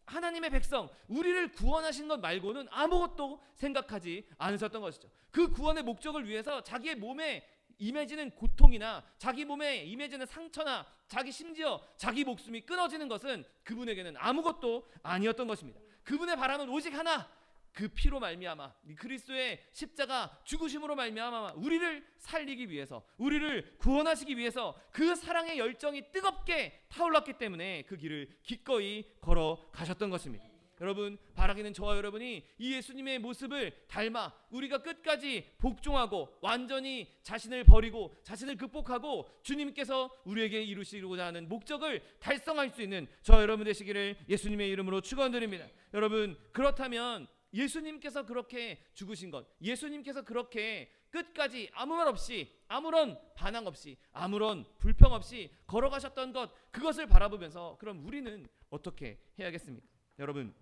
하나님의 백성, 우리를 구원하신 것 말고는 아무것도 생각하지 않으셨던 것이죠. 그 구원의 목적을 위해서 자기의 몸에 임해지는 고통이나 자기 몸에 임해지는 상처나 심지어 자기 목숨이 끊어지는 것은 그분에게는 아무것도 아니었던 것입니다. 그분의 바람은 오직 하나, 그 피로 말미암아, 그리스도의 십자가 죽으심으로 말미암아 우리를 살리기 위해서, 우리를 구원하시기 위해서 그 사랑의 열정이 뜨겁게 타올랐기 때문에 그 길을 기꺼이 걸어가셨던 것입니다. 여러분, 바라기는 저와 여러분이 이 예수님의 모습을 닮아 우리가 끝까지 복종하고 완전히 자신을 버리고 자신을 극복하고 주님께서 우리에게 이루시고자 하는 목적을 달성할 수 있는 저와 여러분 되시기를 예수님의 이름으로 축원드립니다. 여러분, 그렇다면 예수님께서 그렇게 죽으신 것, 예수님께서 그렇게 끝까지 아무 말 없이, 아무런 반항 없이, 아무런 불평 없이 걸어가셨던 것, 그것을 바라보면서 그럼 우리는 어떻게 해야겠습니까? 여러분,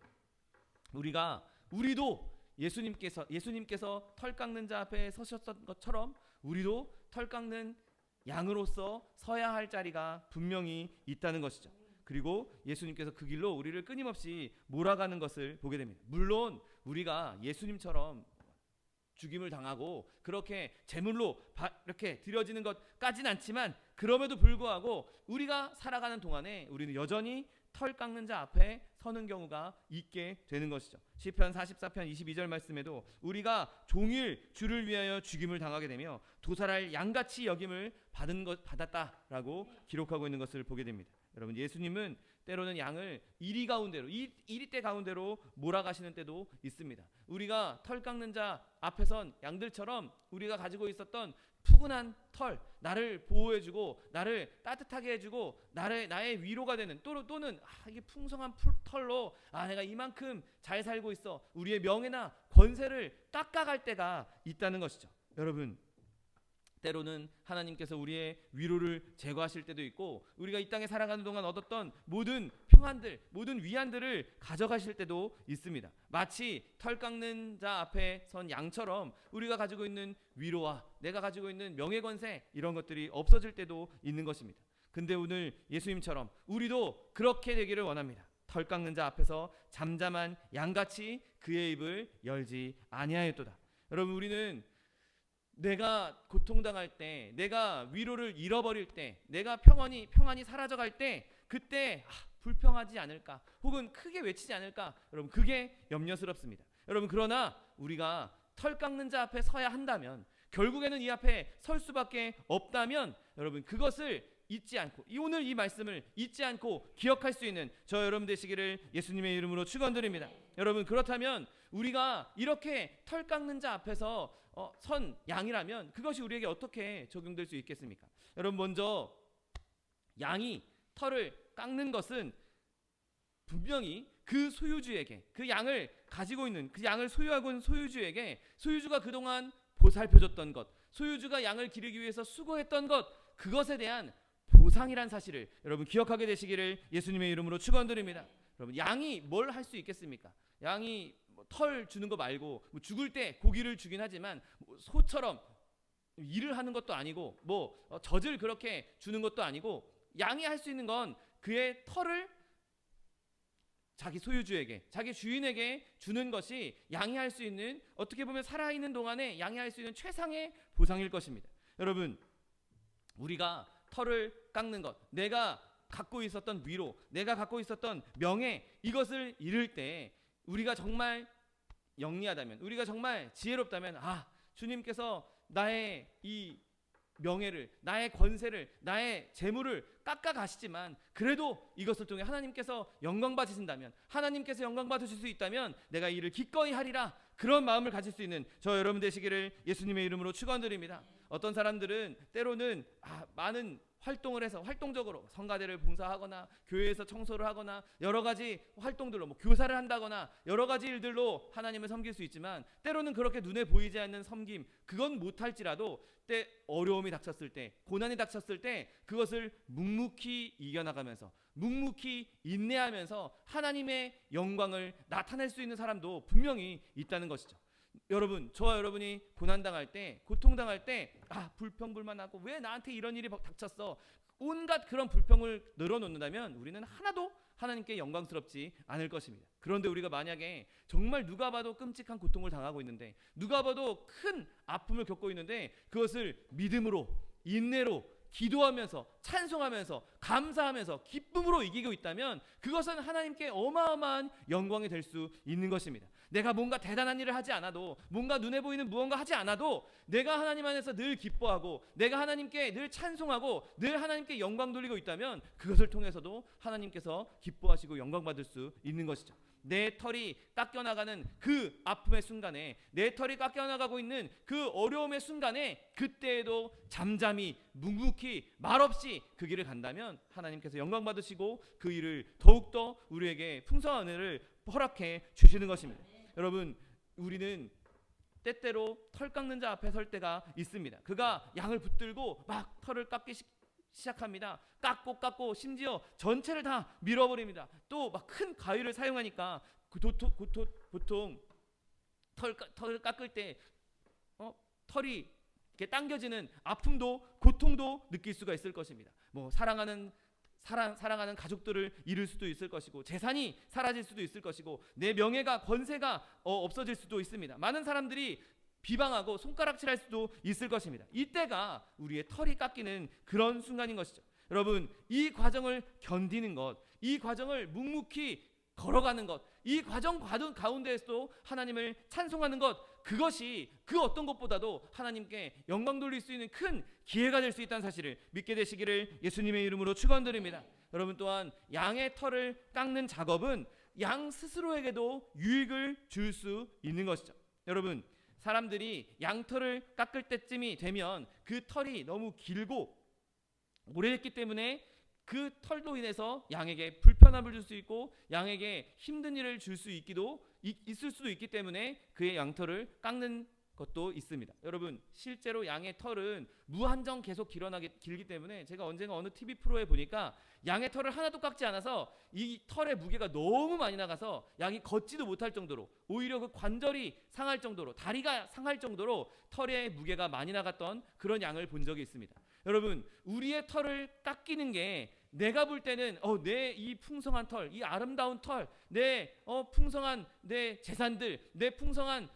우리도 예수님께서 털 깎는 자 앞에 서셨던 것처럼 우리도 털 깎는 양으로서 서야 할 자리가 분명히 있다는 것이죠. 그리고 예수님께서 그 길로 우리를 끊임없이 몰아가는 것을 보게 됩니다. 물론 우리가 예수님처럼 죽임을 당하고 그렇게 제물로 이렇게 드려지는 것까지는 않지만, 그럼에도 불구하고 우리가 살아가는 동안에 우리는 여전히 털 깎는 자 앞에 서는 경우가 있게 되는 것이죠. 시편 44편 22절 말씀에도 우리가 종일 주를 위하여 죽임을 당하게 되며 도살할 양같이 여김을 받았다라고 기록하고 있는 것을 보게 됩니다. 여러분, 예수님은 때로는 양을 이리 때 가운데로 몰아가시는 때도 있습니다. 우리가 털 깎는 자 앞에 선 양들처럼 우리가 가지고 있었던 푸근한 털, 나를 보호해주고 나를 따뜻하게 해주고 나의 위로가 되는 또는 이게 풍성한 털로 내가 이만큼 잘 살고 있어, 우리의 명예나 권세를 깎아갈 때가 있다는 것이죠. 여러분, 때로는 하나님께서 우리의 위로를 제거하실 때도 있고 우리가 이 땅에 살아가는 동안 얻었던 모든 평안들, 모든 위안들을 가져가실 때도 있습니다. 마치 털 깎는 자 앞에 선 양처럼 우리가 가지고 있는 위로와 내가 가지고 있는 명예 권세, 이런 것들이 없어질 때도 있는 것입니다. 근데 오늘 예수님처럼 우리도 그렇게 되기를 원합니다. 털 깎는 자 앞에서 잠잠한 양같이 그의 입을 열지 아니하였도다. 여러분, 우리는 내가 고통당할 때, 내가 위로를 잃어버릴 때, 내가 평안이 사라져갈 때, 그때 불평하지 않을까, 혹은 크게 외치지 않을까, 여러분, 그게 염려스럽습니다. 여러분, 그러나 우리가 털 깎는 자 앞에 서야 한다면, 결국에는 이 앞에 설 수밖에 없다면, 여러분, 그것을 잊지 않고, 오늘 이 말씀을 잊지 않고 기억할 수 있는 저 여러분 되시기를 예수님의 이름으로 축원드립니다. 여러분, 그렇다면 우리가 이렇게 털 깎는 자 앞에서 선 양이라면 그것이 우리에게 어떻게 적용될 수 있겠습니까? 여러분, 먼저 양이 털을 깎는 것은 분명히 그 소유주에게, 그 양을 가지고 있는, 그 양을 소유하고 있는 소유주에게, 소유주가 그동안 보살펴줬던 것, 소유주가 양을 기르기 위해서 수고했던 것, 그것에 대한 보상이란 사실을 여러분 기억하게 되시기를 예수님의 이름으로 축원드립니다. 여러분, 양이 뭘 할 수 있겠습니까? 양이 털 주는 거 말고 죽을 때 고기를 주긴 하지만 소처럼 일을 하는 것도 아니고 젖을 그렇게 주는 것도 아니고, 양이 할 수 있는 건 그의 털을 자기 소유주에게, 자기 주인에게 주는 것이 양이 할 수 있는, 어떻게 보면 살아있는 동안에 양이 할 수 있는 최상의 보상일 것입니다. 여러분, 우리가 털을 깎는 것, 내가 갖고 있었던 위로, 내가 갖고 있었던 명예, 이것을 잃을 때 우리가 정말 영리하다면, 우리가 정말 지혜롭다면 주님께서 나의 이 명예를, 나의 권세를, 나의 재물을 깎아 가시지만 그래도 이것을 통해 하나님께서 영광 받으신다면, 하나님께서 영광 받으실 수 있다면 내가 이를 기꺼이 하리라, 그런 마음을 가질 수 있는 저 여러분 되시기를 예수님의 이름으로 축원드립니다. 어떤 사람들은 때로는 많은 활동을 해서 활동적으로 성가대를 봉사하거나 교회에서 청소를 하거나 여러 가지 활동들로 교사를 한다거나 여러 가지 일들로 하나님을 섬길 수 있지만, 때로는 그렇게 눈에 보이지 않는 섬김, 그건 못할지라도 때 어려움이 닥쳤을 때, 고난이 닥쳤을 때 그것을 묵묵히 이겨나가면서, 묵묵히 인내하면서 하나님의 영광을 나타낼 수 있는 사람도 분명히 있다는 것이죠. 여러분, 저와 여러분이 고난당할 때, 고통당할 때 불평불만하고 왜 나한테 이런 일이 닥쳤어, 온갖 그런 불평을 늘어놓는다면 우리는 하나도 하나님께 영광스럽지 않을 것입니다. 그런데 우리가 만약에 정말 누가 봐도 끔찍한 고통을 당하고 있는데, 누가 봐도 큰 아픔을 겪고 있는데 그것을 믿음으로, 인내로, 기도하면서, 찬송하면서, 감사하면서, 기쁨으로 이기고 있다면 그것은 하나님께 어마어마한 영광이 될 수 있는 것입니다. 내가 뭔가 대단한 일을 하지 않아도, 뭔가 눈에 보이는 무언가 하지 않아도 내가 하나님 안에서 늘 기뻐하고, 내가 하나님께 늘 찬송하고, 늘 하나님께 영광 돌리고 있다면 그것을 통해서도 하나님께서 기뻐하시고 영광 받을 수 있는 것이죠. 내 털이 깎여나가는 그 아픔의 순간에, 내 털이 깎여나가고 있는 그 어려움의 순간에, 그때에도 잠잠히 묵묵히 말없이 그 길을 간다면 하나님께서 영광 받으시고 그 일을 더욱더 우리에게 풍성한 은혜를 허락해 주시는 것입니다. 여러분, 우리는 때때로 털 깎는 자 앞에 설 때가 있습니다. 그가 양을 붙들고 막 털을 깎기 시작합니다. 깎고 심지어 전체를 다 밀어버립니다. 또 막 큰 가위를 사용하니까 보통 털을 깎을 때 털이 이렇게 당겨지는 아픔도, 고통도 느낄 수가 있을 것입니다. 사랑하는 가족들을 잃을 수도 있을 것이고, 재산이 사라질 수도 있을 것이고, 내 명예가, 권세가 없어질 수도 있습니다. 많은 사람들이 비방하고 손가락질할 수도 있을 것입니다. 이때가 우리의 털이 깎이는 그런 순간인 것이죠. 여러분, 이 과정을 견디는 것, 이 과정을 묵묵히 걸어가는 것, 이 과정 가운데에서도 하나님을 찬송하는 것, 그것이 그 어떤 것보다도 하나님께 영광 돌릴 수 있는 큰 기회가 될 수 있다는 사실을 믿게 되시기를 예수님의 이름으로 축원드립니다. 여러분, 또한 양의 털을 깎는 작업은 양 스스로에게도 유익을 줄 수 있는 것이죠. 여러분, 사람들이 양털을 깎을 때쯤이 되면 그 털이 너무 길고 오래됐기 때문에 그 털로 인해서 양에게 불편함을 줄 수 있고 양에게 힘든 일을 줄 수 있을 수도 있기 때문에 그의 양털을 깎는 것도 있습니다. 여러분, 실제로 양의 털은 무한정 계속 길기 때문에 제가 언젠가 어느 TV 프로에 보니까 양의 털을 하나도 깎지 않아서 이 털의 무게가 너무 많이 나가서 양이 걷지도 못할 정도로, 오히려 그 관절이 상할 정도로, 다리가 상할 정도로 털의 무게가 많이 나갔던 그런 양을 본 적이 있습니다. 여러분, 우리의 털을 깎이는 게 내가 볼 때는 내 이 풍성한 털, 이 아름다운 털, 내 풍성한 내 재산들, 내 풍성한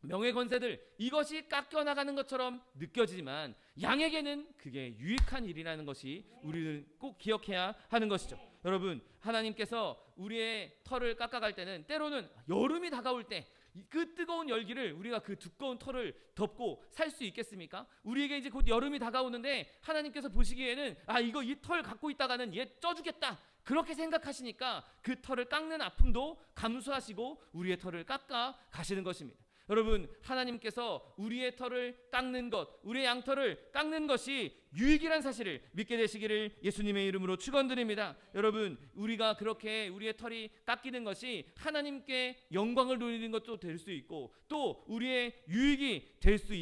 명예 권세들, 이것이 깎여나가는 것처럼 느껴지지만 양에게는 그게 유익한 일이라는 것이 우리는 꼭 기억해야 하는 것이죠. 여러분, 하나님께서 우리의 털을 깎아갈 때는 때로는 여름이 다가올 때 그 뜨거운 열기를 우리가 그 두꺼운 털을 덮고 살 수 있겠습니까? 우리에게 이제 곧 여름이 다가오는데 하나님께서 보시기에는 이 털 갖고 있다가는 얘 쪄주겠다, 그렇게 생각하시니까 그 털을 깎는 아픔도 감수하시고 우리의 털을 깎아 가시는 것입니다. 여러분, 하나님께서 우리의 털을 깎는 것, 우리의 양털을 깎는 것이 유익이란 사실을 믿게 되시기를 예수님의 이름으로 축원드립니다. 여러분, 우리가 그렇게 우리의 털이 깎이는 것이 하나님께 영광을 돌리는 것도 될 수 있고 또 우리의 유익이 될 수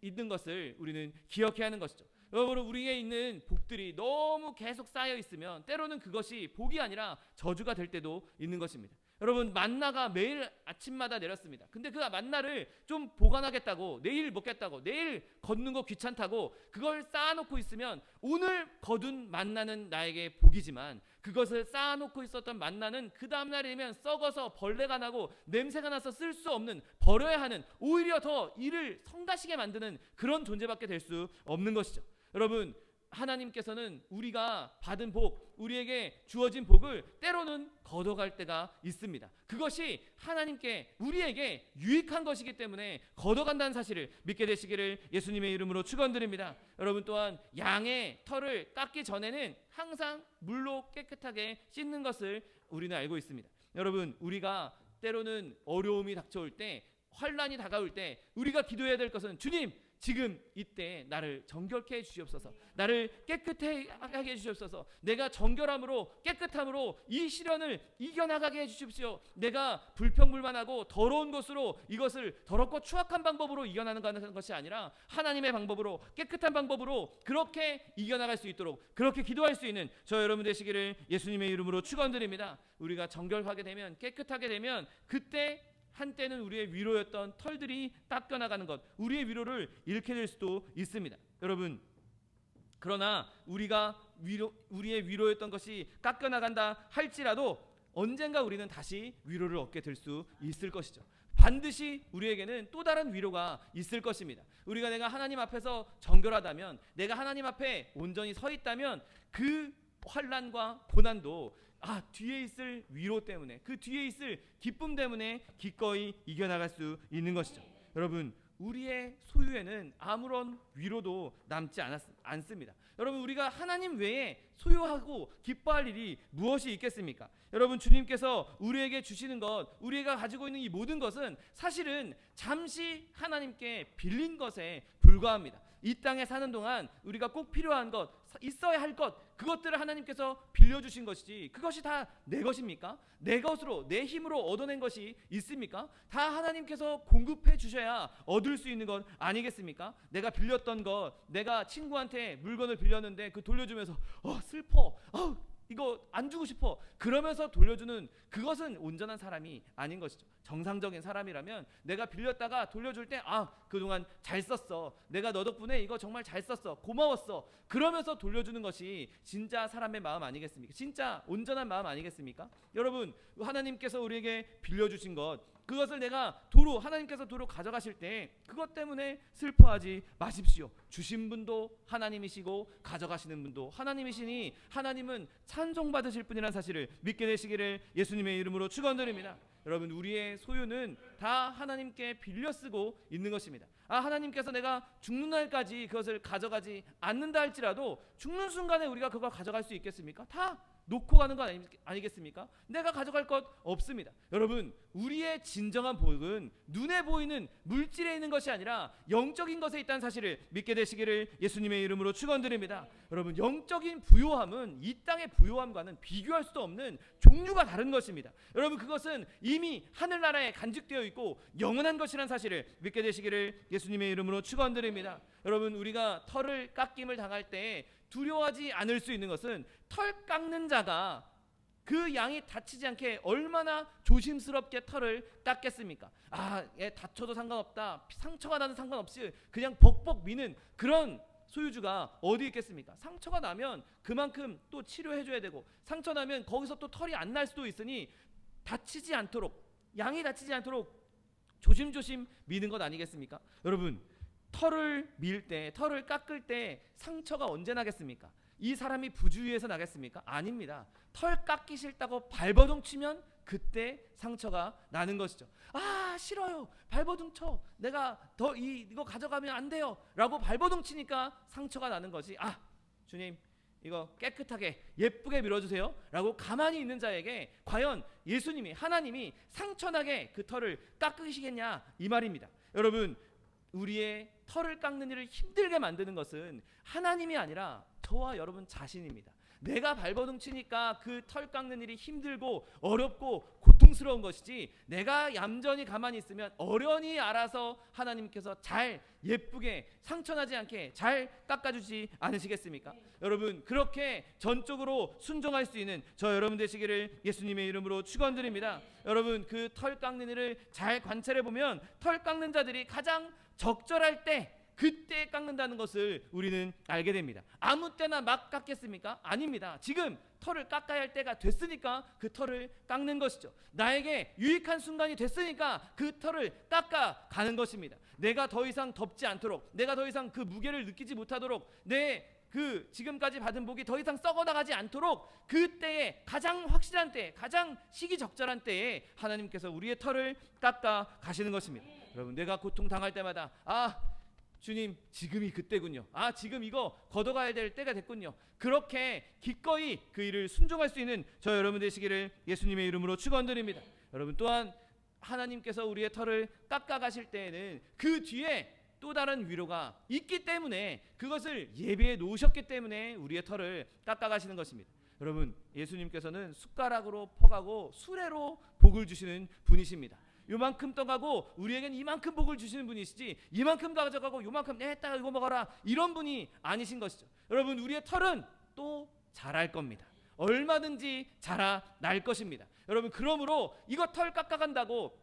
있는 것을 우리는 기억해야 하는 것이죠. 여러분, 우리에 있는 복들이 너무 계속 쌓여 있으면 때로는 그것이 복이 아니라 저주가 될 때도 있는 것입니다. 여러분, 만나가 매일 아침마다 내렸습니다. 근데 그 만나를 좀 보관하겠다고, 내일 먹겠다고, 내일 걷는 거 귀찮다고 그걸 쌓아놓고 있으면 오늘 거둔 만나는 나에게 복이지만 그것을 쌓아놓고 있었던 만나는 그 다음날이 되면 썩어서 벌레가 나고 냄새가 나서 쓸 수 없는, 버려야 하는, 오히려 더 일을 성가시게 만드는 그런 존재밖에 될 수 없는 것이죠. 여러분, 하나님께서는 우리가 받은 복, 우리에게 주어진 복을 때로는 걷어갈 때가 있습니다. 그것이 하나님께, 우리에게 유익한 것이기 때문에 걷어간다는 사실을 믿게 되시기를 예수님의 이름으로 축원드립니다. 여러분, 또한 양의 털을 깎기 전에는 항상 물로 깨끗하게 씻는 것을 우리는 알고 있습니다. 여러분, 우리가 때로는 어려움이 닥쳐올 때, 환난이 다가올 때 우리가 기도해야 될 것은 주님, 지금 이때 나를 정결케 해주시옵소서, 나를 깨끗하게 해주시옵소서, 내가 정결함으로 깨끗함으로 이 시련을 이겨나가게 해주십시오. 내가 불평불만하고 더러운 것으로, 이것을 더럽고 추악한 방법으로 이겨나가는 것이 아니라 하나님의 방법으로, 깨끗한 방법으로 그렇게 이겨나갈 수 있도록 그렇게 기도할 수 있는 저 여러분 되시기를 예수님의 이름으로 축원드립니다. 우리가 정결하게 되면, 깨끗하게 되면 그때 한때는 우리의 위로였던 털들이 깎여나가는 것, 우리의 위로를 잃게 될 수도 있습니다. 여러분, 그러나 우리의 위로였던 것이 깎여나간다 할지라도 언젠가 우리는 다시 위로를 얻게 될 수 있을 것이죠. 반드시 우리에게는 또 다른 위로가 있을 것입니다. 내가 하나님 앞에서 정결하다면, 내가 하나님 앞에 온전히 서 있다면 그 환난과 고난도 뒤에 있을 위로 때문에, 그 뒤에 있을 기쁨 때문에 기꺼이 이겨나갈 수 있는 것이죠. 여러분, 우리의 소유에는 아무런 위로도 남지 않습니다. 여러분, 우리가 하나님 외에 소유하고 기뻐할 일이 무엇이 있겠습니까? 여러분, 주님께서 우리에게 주시는 것, 우리가 가지고 있는 이 모든 것은 사실은 잠시 하나님께 빌린 것에 불과합니다. 이 땅에 사는 동안 우리가 꼭 필요한 것, 있어야 할 것, 그것들을 하나님께서 빌려주신 것이지 그것이 다 내 것입니까? 내 것으로, 내 힘으로 얻어낸 것이 있습니까? 다 하나님께서 공급해 주셔야 얻을 수 있는 것 아니겠습니까? 내가 빌렸던 것, 내가 친구한테 물건을 빌렸는데 그 돌려주면서 슬퍼, 이거 안 주고 싶어, 그러면서 돌려주는 그것은 온전한 사람이 아닌 것이죠. 정상적인 사람이라면 내가 빌렸다가 돌려줄 때 그동안 잘 썼어, 내가 너 덕분에 이거 정말 잘 썼어, 고마웠어, 그러면서 돌려주는 것이 진짜 사람의 마음 아니겠습니까? 진짜 온전한 마음 아니겠습니까? 여러분, 하나님께서 우리에게 빌려주신 것, 그것을 내가 도로 하나님께서 도로 가져가실 때 그것 때문에 슬퍼하지 마십시오. 주신 분도 하나님이시고 가져가시는 분도 하나님이시니 하나님은 찬송받으실 분이라는 사실을 믿게 되시기를 예수님의 이름으로 축원드립니다. 여러분, 우리의 소유는 다 하나님께 빌려 쓰고 있는 것입니다. 하나님께서 내가 죽는 날까지 그것을 가져가지 않는다 할지라도 죽는 순간에 우리가 그걸 가져갈 수 있겠습니까? 다 놓고 가는 거 아니겠습니까? 내가 가져갈 것 없습니다. 여러분, 우리의 진정한 복은 눈에 보이는 물질에 있는 것이 아니라 영적인 것에 있다는 사실을 믿게 되시기를 예수님의 이름으로 축원드립니다. 여러분, 영적인 부요함은 이 땅의 부요함과는 비교할 수도 없는 종류가 다른 것입니다. 여러분, 그것은 이미 하늘나라에 간직되어 있고 영원한 것이라는 사실을 믿게 되시기를 예수님의 이름으로 축원드립니다. 여러분, 우리가 털을 깎임을 당할 때 두려워하지 않을 수 있는 것은 털 깎는 자가 그 양이 다치지 않게 얼마나 조심스럽게 털을 깎겠습니까? 얘 다쳐도 상관없다, 상처가 나는 상관없이 그냥 벅벅 미는 그런 소유주가 어디 있겠습니까? 상처가 나면 그만큼 또 치료해줘야 되고, 상처 나면 거기서 또 털이 안 날 수도 있으니 다치지 않도록, 양이 다치지 않도록 조심조심 미는 것 아니겠습니까? 여러분, 털을 밀 때, 털을 깎을 때 상처가 언제 나겠습니까? 이 사람이 부주의해서 나겠습니까? 아닙니다. 털 깎기 싫다고 발버둥 치면 그때 상처가 나는 것이죠. 싫어요, 발버둥 쳐, 내가 더 이거 가져가면 안 돼요 라고 발버둥 치니까 상처가 나는 거지. 주님, 이거 깨끗하게 예쁘게 밀어주세요 라고 가만히 있는 자에게 과연 예수님이, 하나님이 상처나게 그 털을 깎으시겠냐, 이 말입니다. 여러분, 우리의 털을 깎는 일을 힘들게 만드는 것은 하나님이 아니라 저와 여러분 자신입니다. 내가 발버둥 치니까 그 털 깎는 일이 힘들고 어렵고 고통스러운 것이지, 내가 얌전히 가만히 있으면 어련히 알아서 하나님께서 잘 예쁘게 상처나지 않게 잘 깎아주지 않으시겠습니까? 여러분, 그렇게 전적으로 순종할 수 있는 저 여러분 되시기를 예수님의 이름으로 축원드립니다. 여러분, 그 털 깎는 일을 잘 관찰해 보면 털 깎는 자들이 가장 적절할 때, 그때 깎는다는 것을 우리는 알게 됩니다. 아무 때나 막 깎겠습니까? 아닙니다. 지금 털을 깎아야 할 때가 됐으니까 그 털을 깎는 것이죠. 나에게 유익한 순간이 됐으니까 그 털을 깎아 가는 것입니다. 내가 더 이상 덮지 않도록, 내가 더 이상 그 무게를 느끼지 못하도록, 내 그 지금까지 받은 복이 더 이상 썩어나가지 않도록 그때에 가장 확실한 때, 가장 시기적절한 때에 하나님께서 우리의 털을 깎아 가시는 것입니다. 여러분, 내가 고통당할 때마다 주님, 지금이 그때군요. 지금 이거 걷어가야 될 때가 됐군요. 그렇게 기꺼이 그 일을 순종할 수 있는 저 여러분 되시기를 예수님의 이름으로 축원드립니다. 여러분, 또한 하나님께서 우리의 털을 깎아 가실 때에는 그 뒤에 또 다른 위로가 있기 때문에, 그것을 예비해 놓으셨기 때문에 우리의 털을 깎아 가시는 것입니다. 여러분, 예수님께서는 숟가락으로 퍼가고 수레로 복을 주시는 분이십니다. 요만큼 떠가고 우리에겐 이만큼 복을 주시는 분이시지, 이만큼 가져가고 요만큼 따가 이거 먹어라, 이런 분이 아니신 것이죠. 여러분, 우리의 털은 또 자랄 겁니다. 얼마든지 자라날 것입니다. 여러분, 그러므로 이거 털 깎아간다고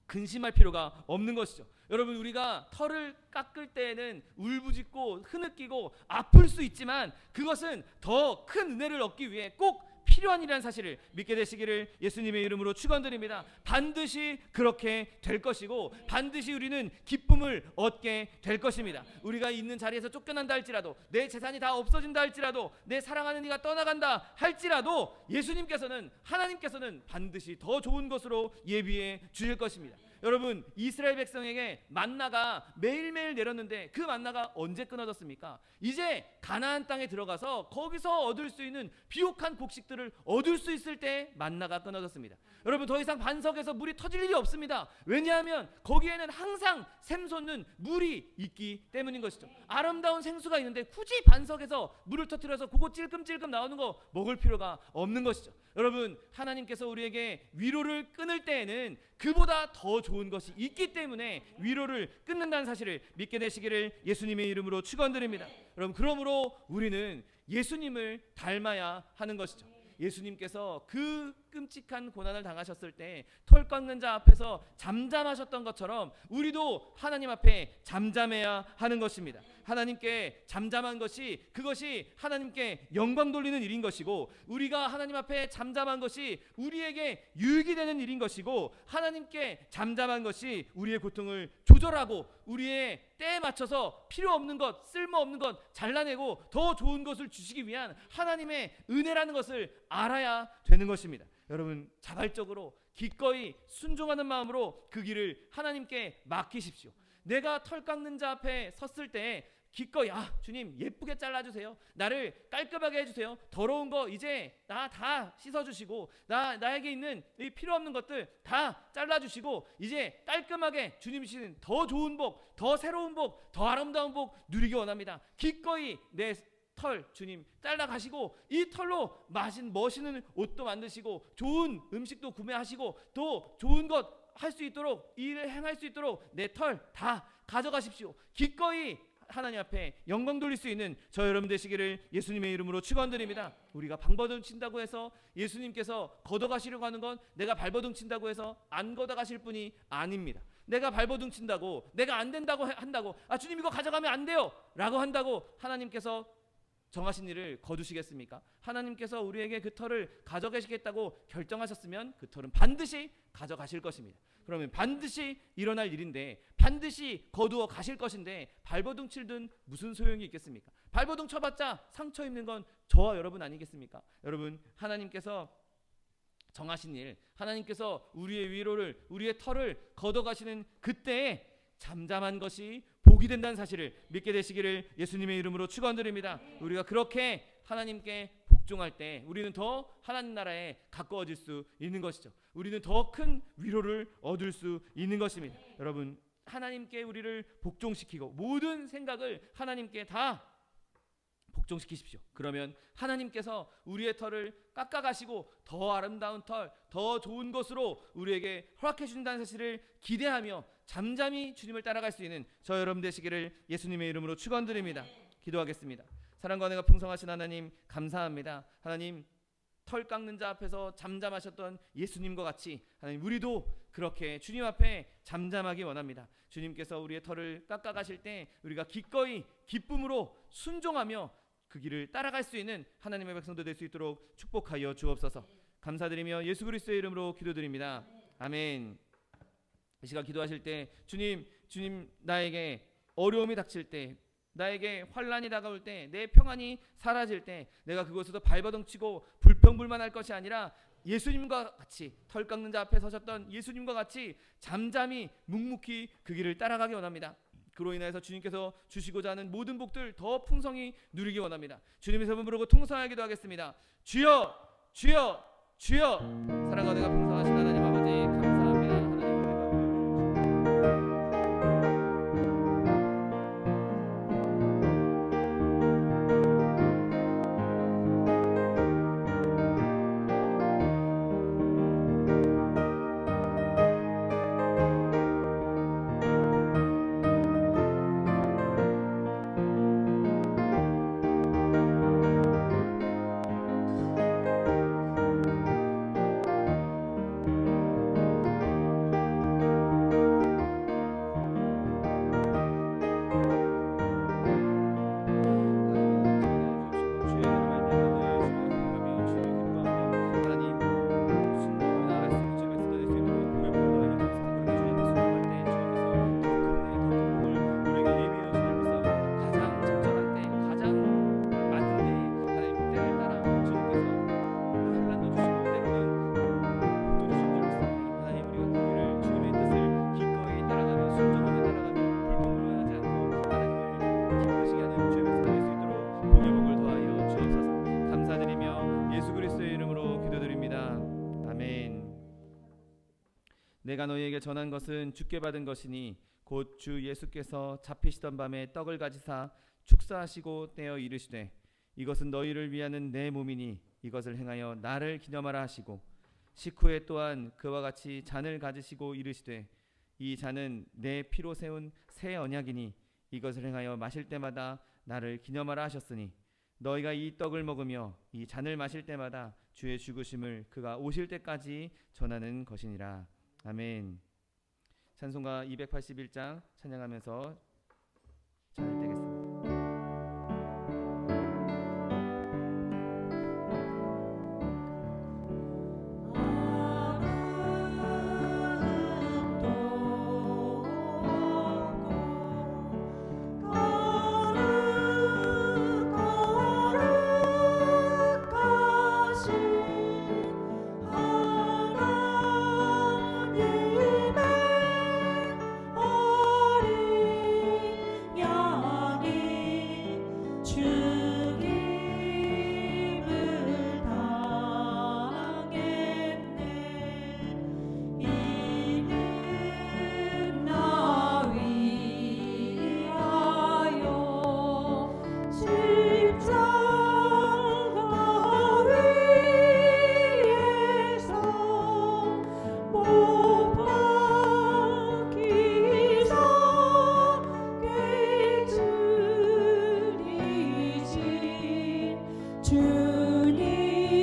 근심할 필요가 없는 것이죠. 여러분, 우리가 털을 깎을 때에는 울부짖고 흐느끼고 아플 수 있지만 그것은 더 큰 은혜를 얻기 위해 꼭 필요한 일이라는 사실을 믿게 되시기를 예수님의 이름으로 축원드립니다. 반드시 그렇게 될 것이고 반드시 우리는 기쁨을 얻게 될 것입니다. 우리가 있는 자리에서 쫓겨난다 할지라도, 내 재산이 다 없어진다 할지라도, 내 사랑하는 이가 떠나간다 할지라도 예수님께서는, 하나님께서는 반드시 더 좋은 것으로 예비해 주실 것입니다. 여러분, 이스라엘 백성에게 만나가 매일매일 내렸는데 그 만나가 언제 끊어졌습니까? 이제 가나안 땅에 들어가서 거기서 얻을 수 있는 비옥한 곡식들을 얻을 수 있을 때 만나가 끊어졌습니다. 여러분, 더 이상 반석에서 물이 터질 일이 없습니다. 왜냐하면 거기에는 항상 샘솟는 물이 있기 때문인 것이죠. 아름다운 생수가 있는데 굳이 반석에서 물을 터뜨려서 그거 찔끔찔끔 나오는 거 먹을 필요가 없는 것이죠. 여러분, 하나님께서 우리에게 위로를 끊을 때에는 그보다 더 좋은 것이 있기 때문에 위로를 끊는다는 사실을 믿게 되시기를 예수님의 이름으로 축원드립니다. 여러분, 그러므로 우리는 예수님을 닮아야 하는 것이죠. 예수님께서 그 끔찍한 고난을 당하셨을 때 털 깎는 자 앞에서 잠잠하셨던 것처럼 우리도 하나님 앞에 잠잠해야 하는 것입니다. 하나님께 잠잠한 것이 그것이 하나님께 영광 돌리는 일인 것이고, 우리가 하나님 앞에 잠잠한 것이 우리에게 유익이 되는 일인 것이고, 하나님께 잠잠한 것이 우리의 고통을 조절하고 우리의 때에 맞춰서 필요 없는 것, 쓸모 없는 것 잘라내고 더 좋은 것을 주시기 위한 하나님의 은혜라는 것을 알아야 되는 것입니다. 여러분, 자발적으로 기꺼이 순종하는 마음으로 그 길을 하나님께 맡기십시오. 내가 털 깎는 자 앞에 섰을 때 기꺼이 주님 예쁘게 잘라주세요. 나를 깔끔하게 해주세요. 더러운 거 이제 나 다 씻어주시고 나에게 있는 이 필요 없는 것들 다 잘라주시고 이제 깔끔하게 주님이 주시는 더 좋은 복, 더 새로운 복, 더 아름다운 복 누리기 원합니다. 기꺼이 내 털 주님 잘라가시고 이 털로 멋있는 옷도 만드시고 좋은 음식도 구매하시고 또 좋은 것 할 수 있도록 일을 행할 수 있도록 내 털 다 가져가십시오. 기꺼이 하나님 앞에 영광 돌릴 수 있는 저 여러분 되시기를 예수님의 이름으로 축원드립니다. 우리가 방버둥 친다고 해서 예수님께서 걷어가시려고 하는 건 내가 발버둥 친다고 해서 안 걷어가실 분이 아닙니다. 내가 발버둥 친다고 내가 안 된다고 한다고 주님 이거 가져가면 안 돼요 라고 한다고 하나님께서 정하신 일을 거두시겠습니까? 하나님께서 우리에게 그 털을 가져가시겠다고 결정하셨으면 그 털은 반드시 가져가실 것입니다. 그러면 반드시 일어날 일인데 반드시 거두어 가실 것인데 발버둥 칠든 무슨 소용이 있겠습니까? 발버둥 쳐봤자 상처 입는 건 저와 여러분 아니겠습니까? 여러분, 하나님께서 정하신 일, 하나님께서 우리의 위로를, 우리의 털을 걷어가시는 그때에 잠잠한 것이 복이 된다는 사실을 믿게 되시기를 예수님의 이름으로 축원드립니다. 우리가 그렇게 하나님께 복종할 때 우리는 더 하나님 나라에 가까워질 수 있는 것이죠. 우리는 더 큰 위로를 얻을 수 있는 것입니다. 여러분, 하나님께 우리를 복종시키고 모든 생각을 하나님께 다 복종시키십시오. 그러면 하나님께서 우리의 털을 깎아가시고 더 아름다운 털, 더 좋은 것으로 우리에게 허락해 주신다는 사실을 기대하며 잠잠히 주님을 따라갈 수 있는 저 여러분 되시기를 예수님의 이름으로 축원드립니다. 기도하겠습니다. 사랑과 은혜가 풍성하신 하나님 감사합니다. 하나님, 털 깎는 자 앞에서 잠잠하셨던 예수님과 같이 하나님 우리도 그렇게 주님 앞에 잠잠하기 원합니다. 주님께서 우리의 털을 깎아가실 때 우리가 기꺼이 기쁨으로 순종하며 그 길을 따라갈 수 있는 하나님의 백성도 될 수 있도록 축복하여 주옵소서. 감사드리며 예수 그리스도의 이름으로 기도드립니다. 아멘. 이 시간 기도하실 때 주님 나에게 어려움이 닥칠 때, 나에게 환난이 다가올 때, 내 평안이 사라질 때 내가 그곳에서 발버둥 치고 불평불만할 것이 아니라 예수님과 같이 털 깎는 자 앞에 서셨던 예수님과 같이 잠잠히 묵묵히 그 길을 따라가기 원합니다. 그로 인해서 주님께서 주시고자 하는 모든 복들 더 풍성히 누리기 원합니다. 주님의 이름을 부르고 통성하기도 하겠습니다. 주여, 주여, 주여. 사랑과 은혜가 풍성하신 하나님 아버지 감사합니다. 내가 너희에게 전한 것은 주께 받은 것이니 곧 주 예수께서 잡히시던 밤에 떡을 가지사 축사하시고 떼어 이르시되 이것은 너희를 위하는 내 몸이니 이것을 행하여 나를 기념하라 하시고 식후에 또한 그와 같이 잔을 가지시고 이르시되 이 잔은 내 피로 세운 새 언약이니 이것을 행하여 마실 때마다 나를 기념하라 하셨으니 너희가 이 떡을 먹으며 이 잔을 마실 때마다 주의 죽으심을 그가 오실 때까지 전하는 것이니라. 아멘. 찬송가 281장 찬양하면서 잔을 떼겠습니다.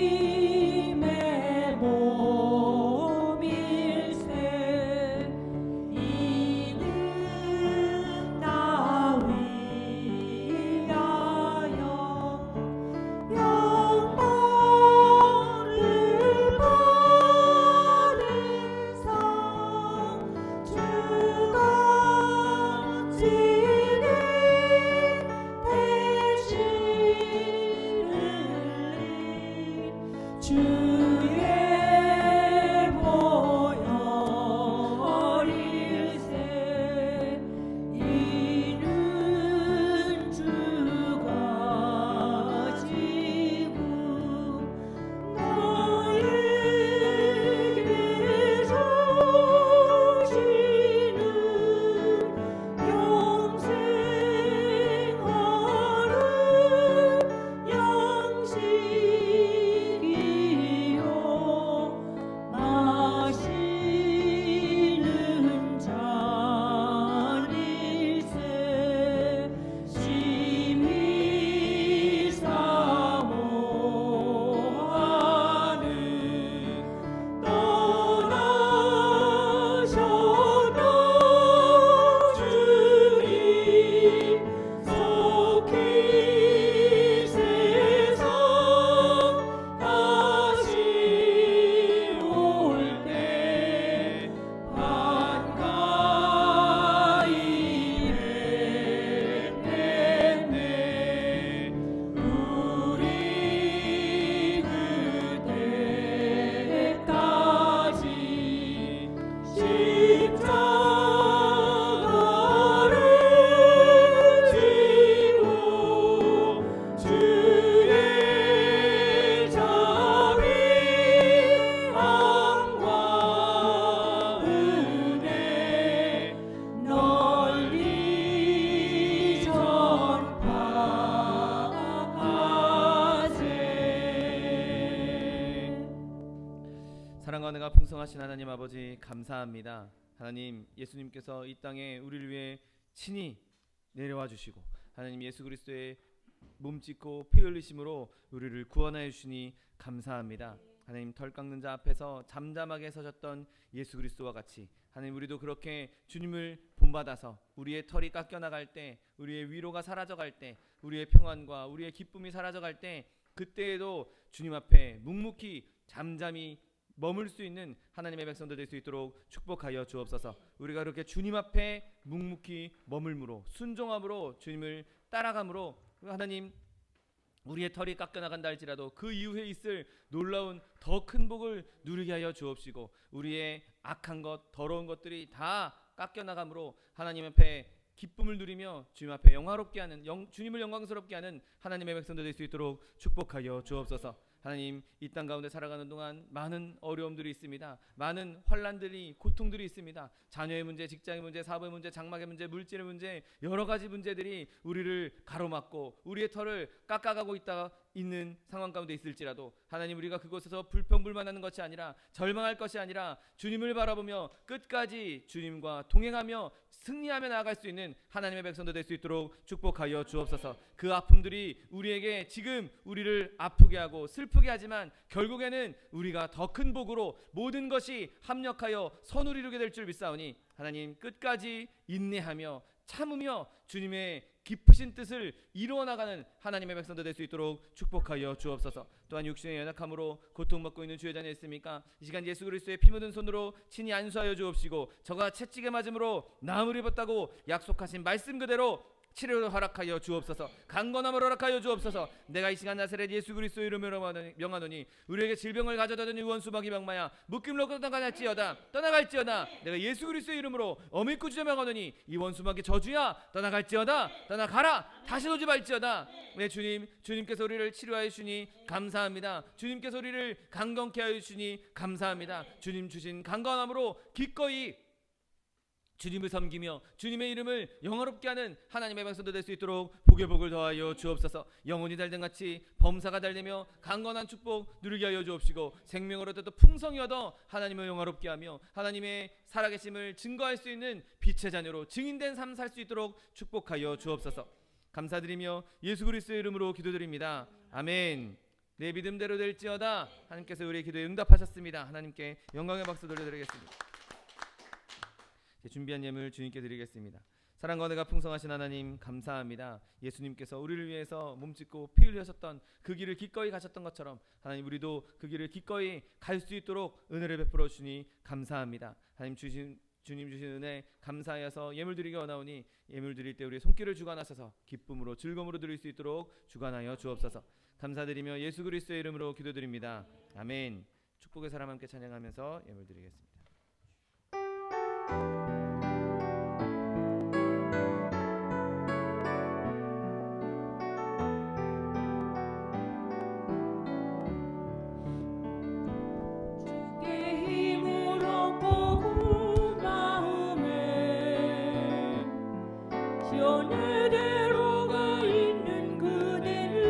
주님의 몸일세 이는 나 위하여 영광을 받은 상 주가 지는 주의 보혈일세 이는 주가 지금 너에게 주시는 영생하는 양식이요 마시는 잔일세 심히 사모하는 떠나셨던 주님 속히 세상 다시 올 때 반가이 뵙겠네 우리 그때까지 십자가를 지고 주의 자비 함과 은혜 널리 전파하세. 사랑과 은혜가 풍성하신 하나님 아버지 감사합니다. 하나님 예수님께서 이 땅에 우리를 위해 친히 내려와 주시고 하나님 예수 그리스도의 몸 찢고 피 흘리심으로 우리를 구원하여 주시니 감사합니다. 하나님 털 깎는 자 앞에서 잠잠하게 서셨던 예수 그리스도와 같이 하나님 우리도 그렇게 주님을 본받아서 우리의 털이 깎여 나갈 때 우리의 위로가 사라져 갈 때 우리의 평안과 우리의 기쁨이 사라져 갈 때 그때에도 주님 앞에 묵묵히 잠잠히 머물 수 있는 하나님의 백성들 될 수 있도록 축복하여 주옵소서. 우리가 그렇게 주님 앞에 묵묵히 머물므로 순종함으로 주님을 따라감으로 하나님 우리의 털이 깎여나간다 할지라도 그 이후에 있을 놀라운 더 큰 복을 누리게 하여 주옵시고 우리의 악한 것 더러운 것들이 다 깎여나감으로 하나님 앞에 기쁨을 누리며 주님 앞에 영화롭게 하는 주님을 영광스럽게 하는 하나님의 백성들 될 수 있도록 축복하여 주옵소서. 하나님 이 땅 가운데 살아가는 동안 많은 어려움들이 있습니다. 많은 환난들이 고통들이 있습니다. 자녀의 문제, 직장의 문제, 사업의 문제, 장막의 문제, 물질의 문제, 여러 가지 문제들이 우리를 가로막고 우리의 털을 깎아가고 있는 상황 가운데 있을지라도 하나님 우리가 그곳에서 불평불만하는 것이 아니라 절망할 것이 아니라 주님을 바라보며 끝까지 주님과 동행하며 승리하며 나아갈 수 있는 하나님의 백성도 될 수 있도록 축복하여 주옵소서. 그 아픔들이 우리에게 지금 우리를 아프게 하고 슬프게 하지만 결국에는 우리가 더 큰 복으로 모든 것이 합력하여 선을 이루게 될 줄 믿사오니 하나님 끝까지 인내하며 참으며 주님의 깊으신 뜻을 이루어 나가는 하나님의 백성도 될 수 있도록 축복하여 주옵소서. 또한 육신의 연약함으로 고통받고 있는 주의 자녀 있습니까? 이 시간 예수 그리스도의 피 묻은 손으로 친히 안수하여 주옵시고 저가 채찍에 맞음으로 나음을 입었다고 약속하신 말씀 그대로 치료를 허락하여 주옵소서. 강건함을 허락하여 주옵소서. 내가 이 시간 나사렛 예수 그리스도의 이름으로 명하노니 우리에게 질병을 가져다더니 원수마귀 병마야 묶임으로 떠나갈지어다. 내가 예수 그리스도의 이름으로 어밀고 주여 명하노니 이 원수마귀 저주야 떠나갈지어다. 떠나가라. 다시 오지 말지어다. 네 주님, 주님께서 우리를 치료하여 주니 감사합니다. 주님께서 우리를 강건케 하여 주니 감사합니다. 주님 주신 강건함으로 기꺼이 주님을 섬기며 주님의 이름을 영화롭게 하는 하나님의 백성도 될 수 있도록 복의 복을 더하여 주옵소서. 영혼이 달등같이 범사가 달되며 강건한 축복 누리게 하여 주옵시고 생명으로 또 풍성히 얻어 하나님을 영화롭게 하며 하나님의 살아계심을 증거할 수 있는 빛의 자녀로 증인된 삶 살 수 있도록 축복하여 주옵소서. 감사드리며 예수 그리스도의 이름으로 기도드립니다. 아멘. 내 믿음대로 될지어다. 하나님께서 우리의 기도에 응답하셨습니다. 하나님께 영광의 박수 돌려드리겠습니다. 준비한 예물 주님께 드리겠습니다. 사랑과 은혜가 풍성하신 하나님 감사합니다. 예수님께서 우리를 위해서 몸짓고 피 흘리셨던 그 길을 기꺼이 가셨던 것처럼 하나님 우리도 그 길을 기꺼이 갈 수 있도록 은혜를 베풀어 주니 감사합니다. 하나님 주님 주신 은혜 감사하여서 예물 드리기 원하오니 예물 드릴 때 우리의 손길을 주관하셔서 기쁨으로 즐거움으로 드릴 수 있도록 주관하여 주옵소서. 감사드리며 예수 그리스도의 이름으로 기도드립니다. 아멘. 축복의 사람 함께 찬양하면서 예물 드리겠습니다. 연애대로가 있는 그대를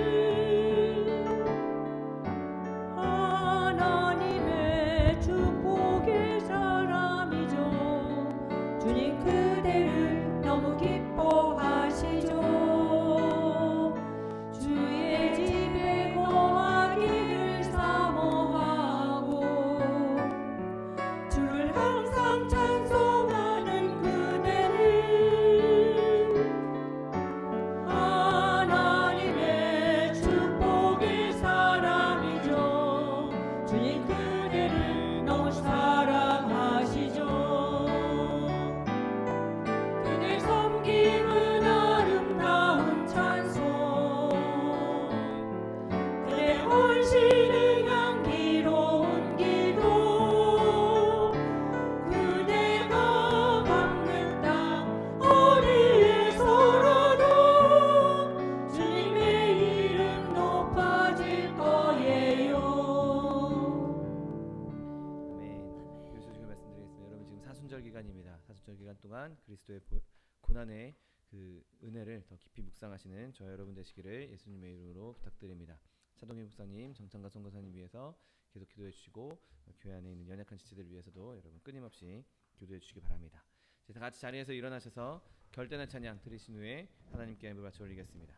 하나님의 축복의 사람이죠. 주님 그대를 너무 기뻐하시죠. 주의 집에 거하기를 사모하고 주를 항상 찬송하는 그대를 하나님의 축복의 사람이죠. 주님 그대를 너무 사랑하시죠. 그대 섬김은 아름다운 찬송, 그대 헌신은 향기로운 기도, 그대가 밟는 땅 어디에서라도 주님의 이름 높아질 거예요. 아멘. 그리스도 말씀드리겠습니다. 여러분 지금 사순절 기간입니다. 사순절 기간 동안 그리스도의 고난의 그 은혜를 더 깊이 묵상하시는 저 여러분 되시기를 예수님의 이름으로 부탁드립니다. 차동희 목사님, 정창가 선교사님 위해서 계속 기도해 주시고 교회 안에 있는 연약한 지체들을 위해서도 여러분 끊임없이 기도해 주시기 바랍니다. 이제 다 같이 자리에서 일어나셔서 결단의 찬양 드리신 후에 하나님께 예물 바쳐 올리겠습니다.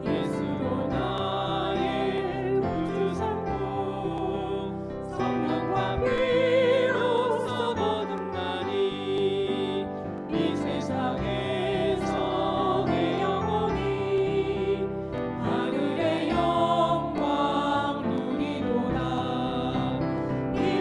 예수로 나의 구주 삼고 성령과 피로써 거듭나니 이 세상에서 내 영혼이 하늘의 영광 누리도다. 이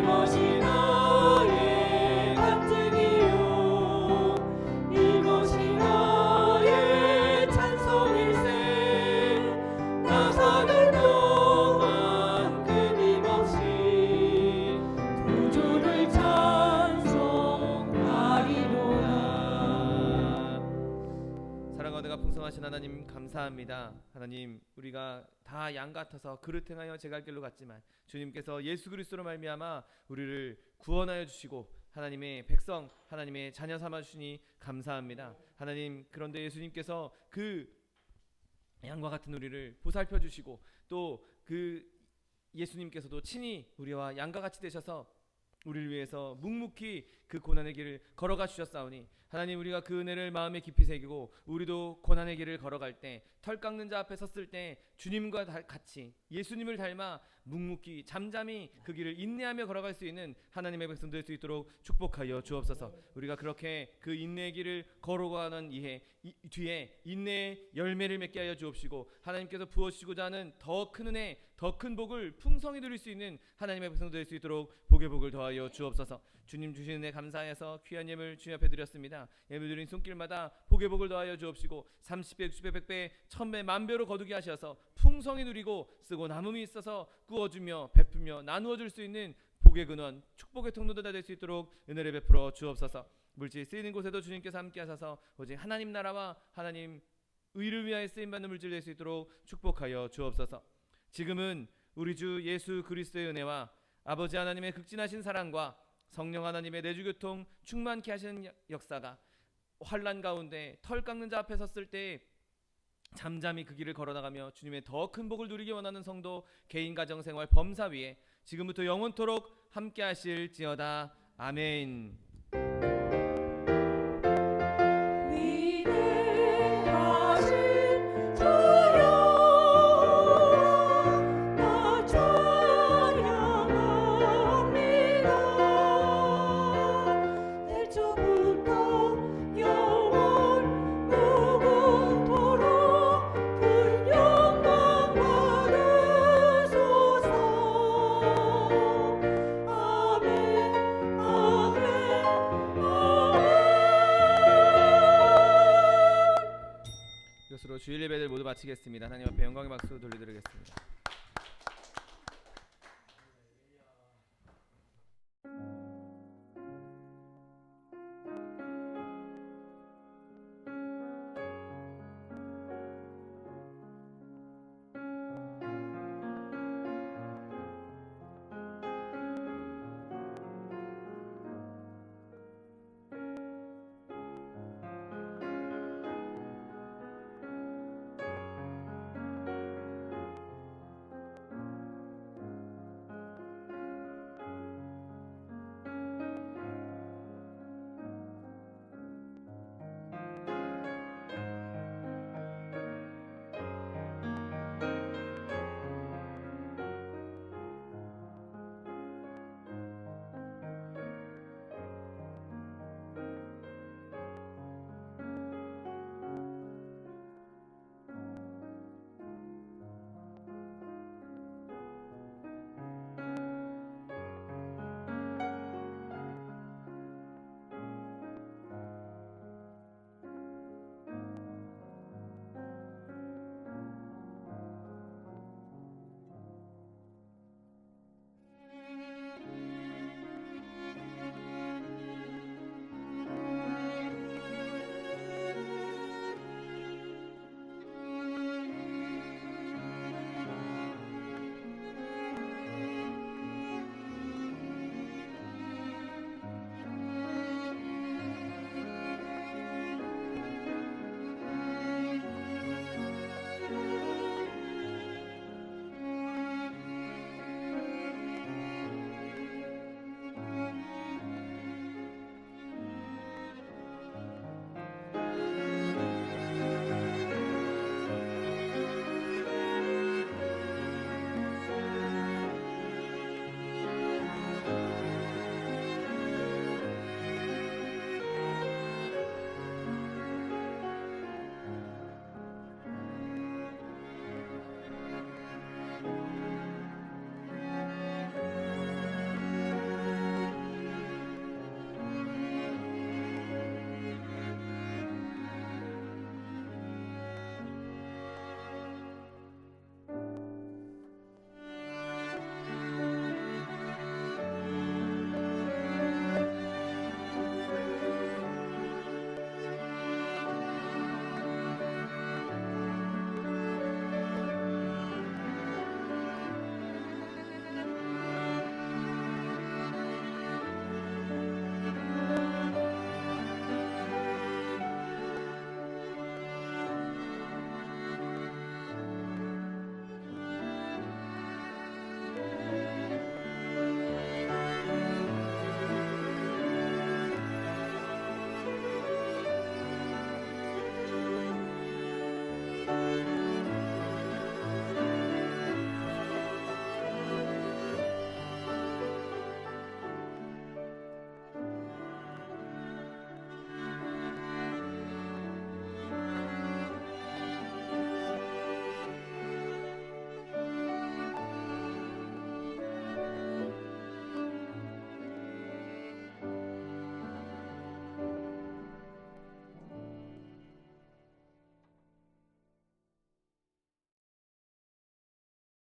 전능하신 하나님 감사합니다. 하나님 우리가 다 양 같아서 그릇 행하여 제갈 길로 갔지만 주님께서 예수 그리스도로 말미암아 우리를 구원하여 주시고 하나님의 백성 하나님의 자녀 삼아 주시니 감사합니다. 하나님 그런데 예수님께서 그 양과 같은 우리를 보살펴 주시고 또 그 예수님께서도 친히 우리와 양과 같이 되셔서 우리를 위해서 묵묵히 그 고난의 길을 걸어가 주셨사오니 하나님 우리가 그 은혜를 마음에 깊이 새기고 우리도 고난의 길을 걸어갈 때 털 깎는 자 앞에 섰을 때 주님과 같이 예수님을 닮아 묵묵히 잠잠히 그 길을 인내하며 걸어갈 수 있는 하나님의 백성 될 수 있도록 축복하여 주옵소서. 우리가 그렇게 그 인내의 길을 걸어가는 뒤에 인내의 열매를 맺게 하여 주옵시고 하나님께서 부어주시고자 하는 더 큰 은혜 더 큰 복을 풍성히 누릴 수 있는 하나님의 백성 될 수 있도록 복의 복을 더하여 주옵소서. 주님 주신 은혜 감사해서 귀한 예물 주님 앞에 드렸습니다. 예물 드린 손길마다 복의 복을 더하여 주옵시고 30배, 60배, 100배, 1000배, 만배로 거두게 하셔서 풍성히 누리고 쓰고 남음이 있어서 구워주며 베풀며 나누어 줄 수 있는 복의 근원, 축복의 통로가 될 수 있도록 은혜를 베풀어 주옵소서. 물질 쓰이는 곳에도 주님께서 함께 하셔서 오직 하나님 나라와 하나님 의를 위하여 쓰임받는 물질 될 수 있도록 축복하여 주옵소서. 지금은 우리 주 예수 그리스도의 은혜와 아버지 하나님의 극진하신 사랑과 성령 하나님의 내주교통 충만케 하시는 역사가 환난 가운데 털 깎는 자 앞에 섰을 때 잠잠히 그 길을 걸어나가며 주님의 더 큰 복을 누리기 원하는 성도 개인 가정생활 범사 위에 지금부터 영원토록 함께 하실지어다. 아멘. 위대하신 주여 나 찬양합니다. 태초부터 영원 무궁토록 큰 영광 받으소서. 아멘 아멘 이것으로 주일 예배를 모두 마치겠습니다. 하나님 앞에 영광의 박수 돌려드리겠습니다.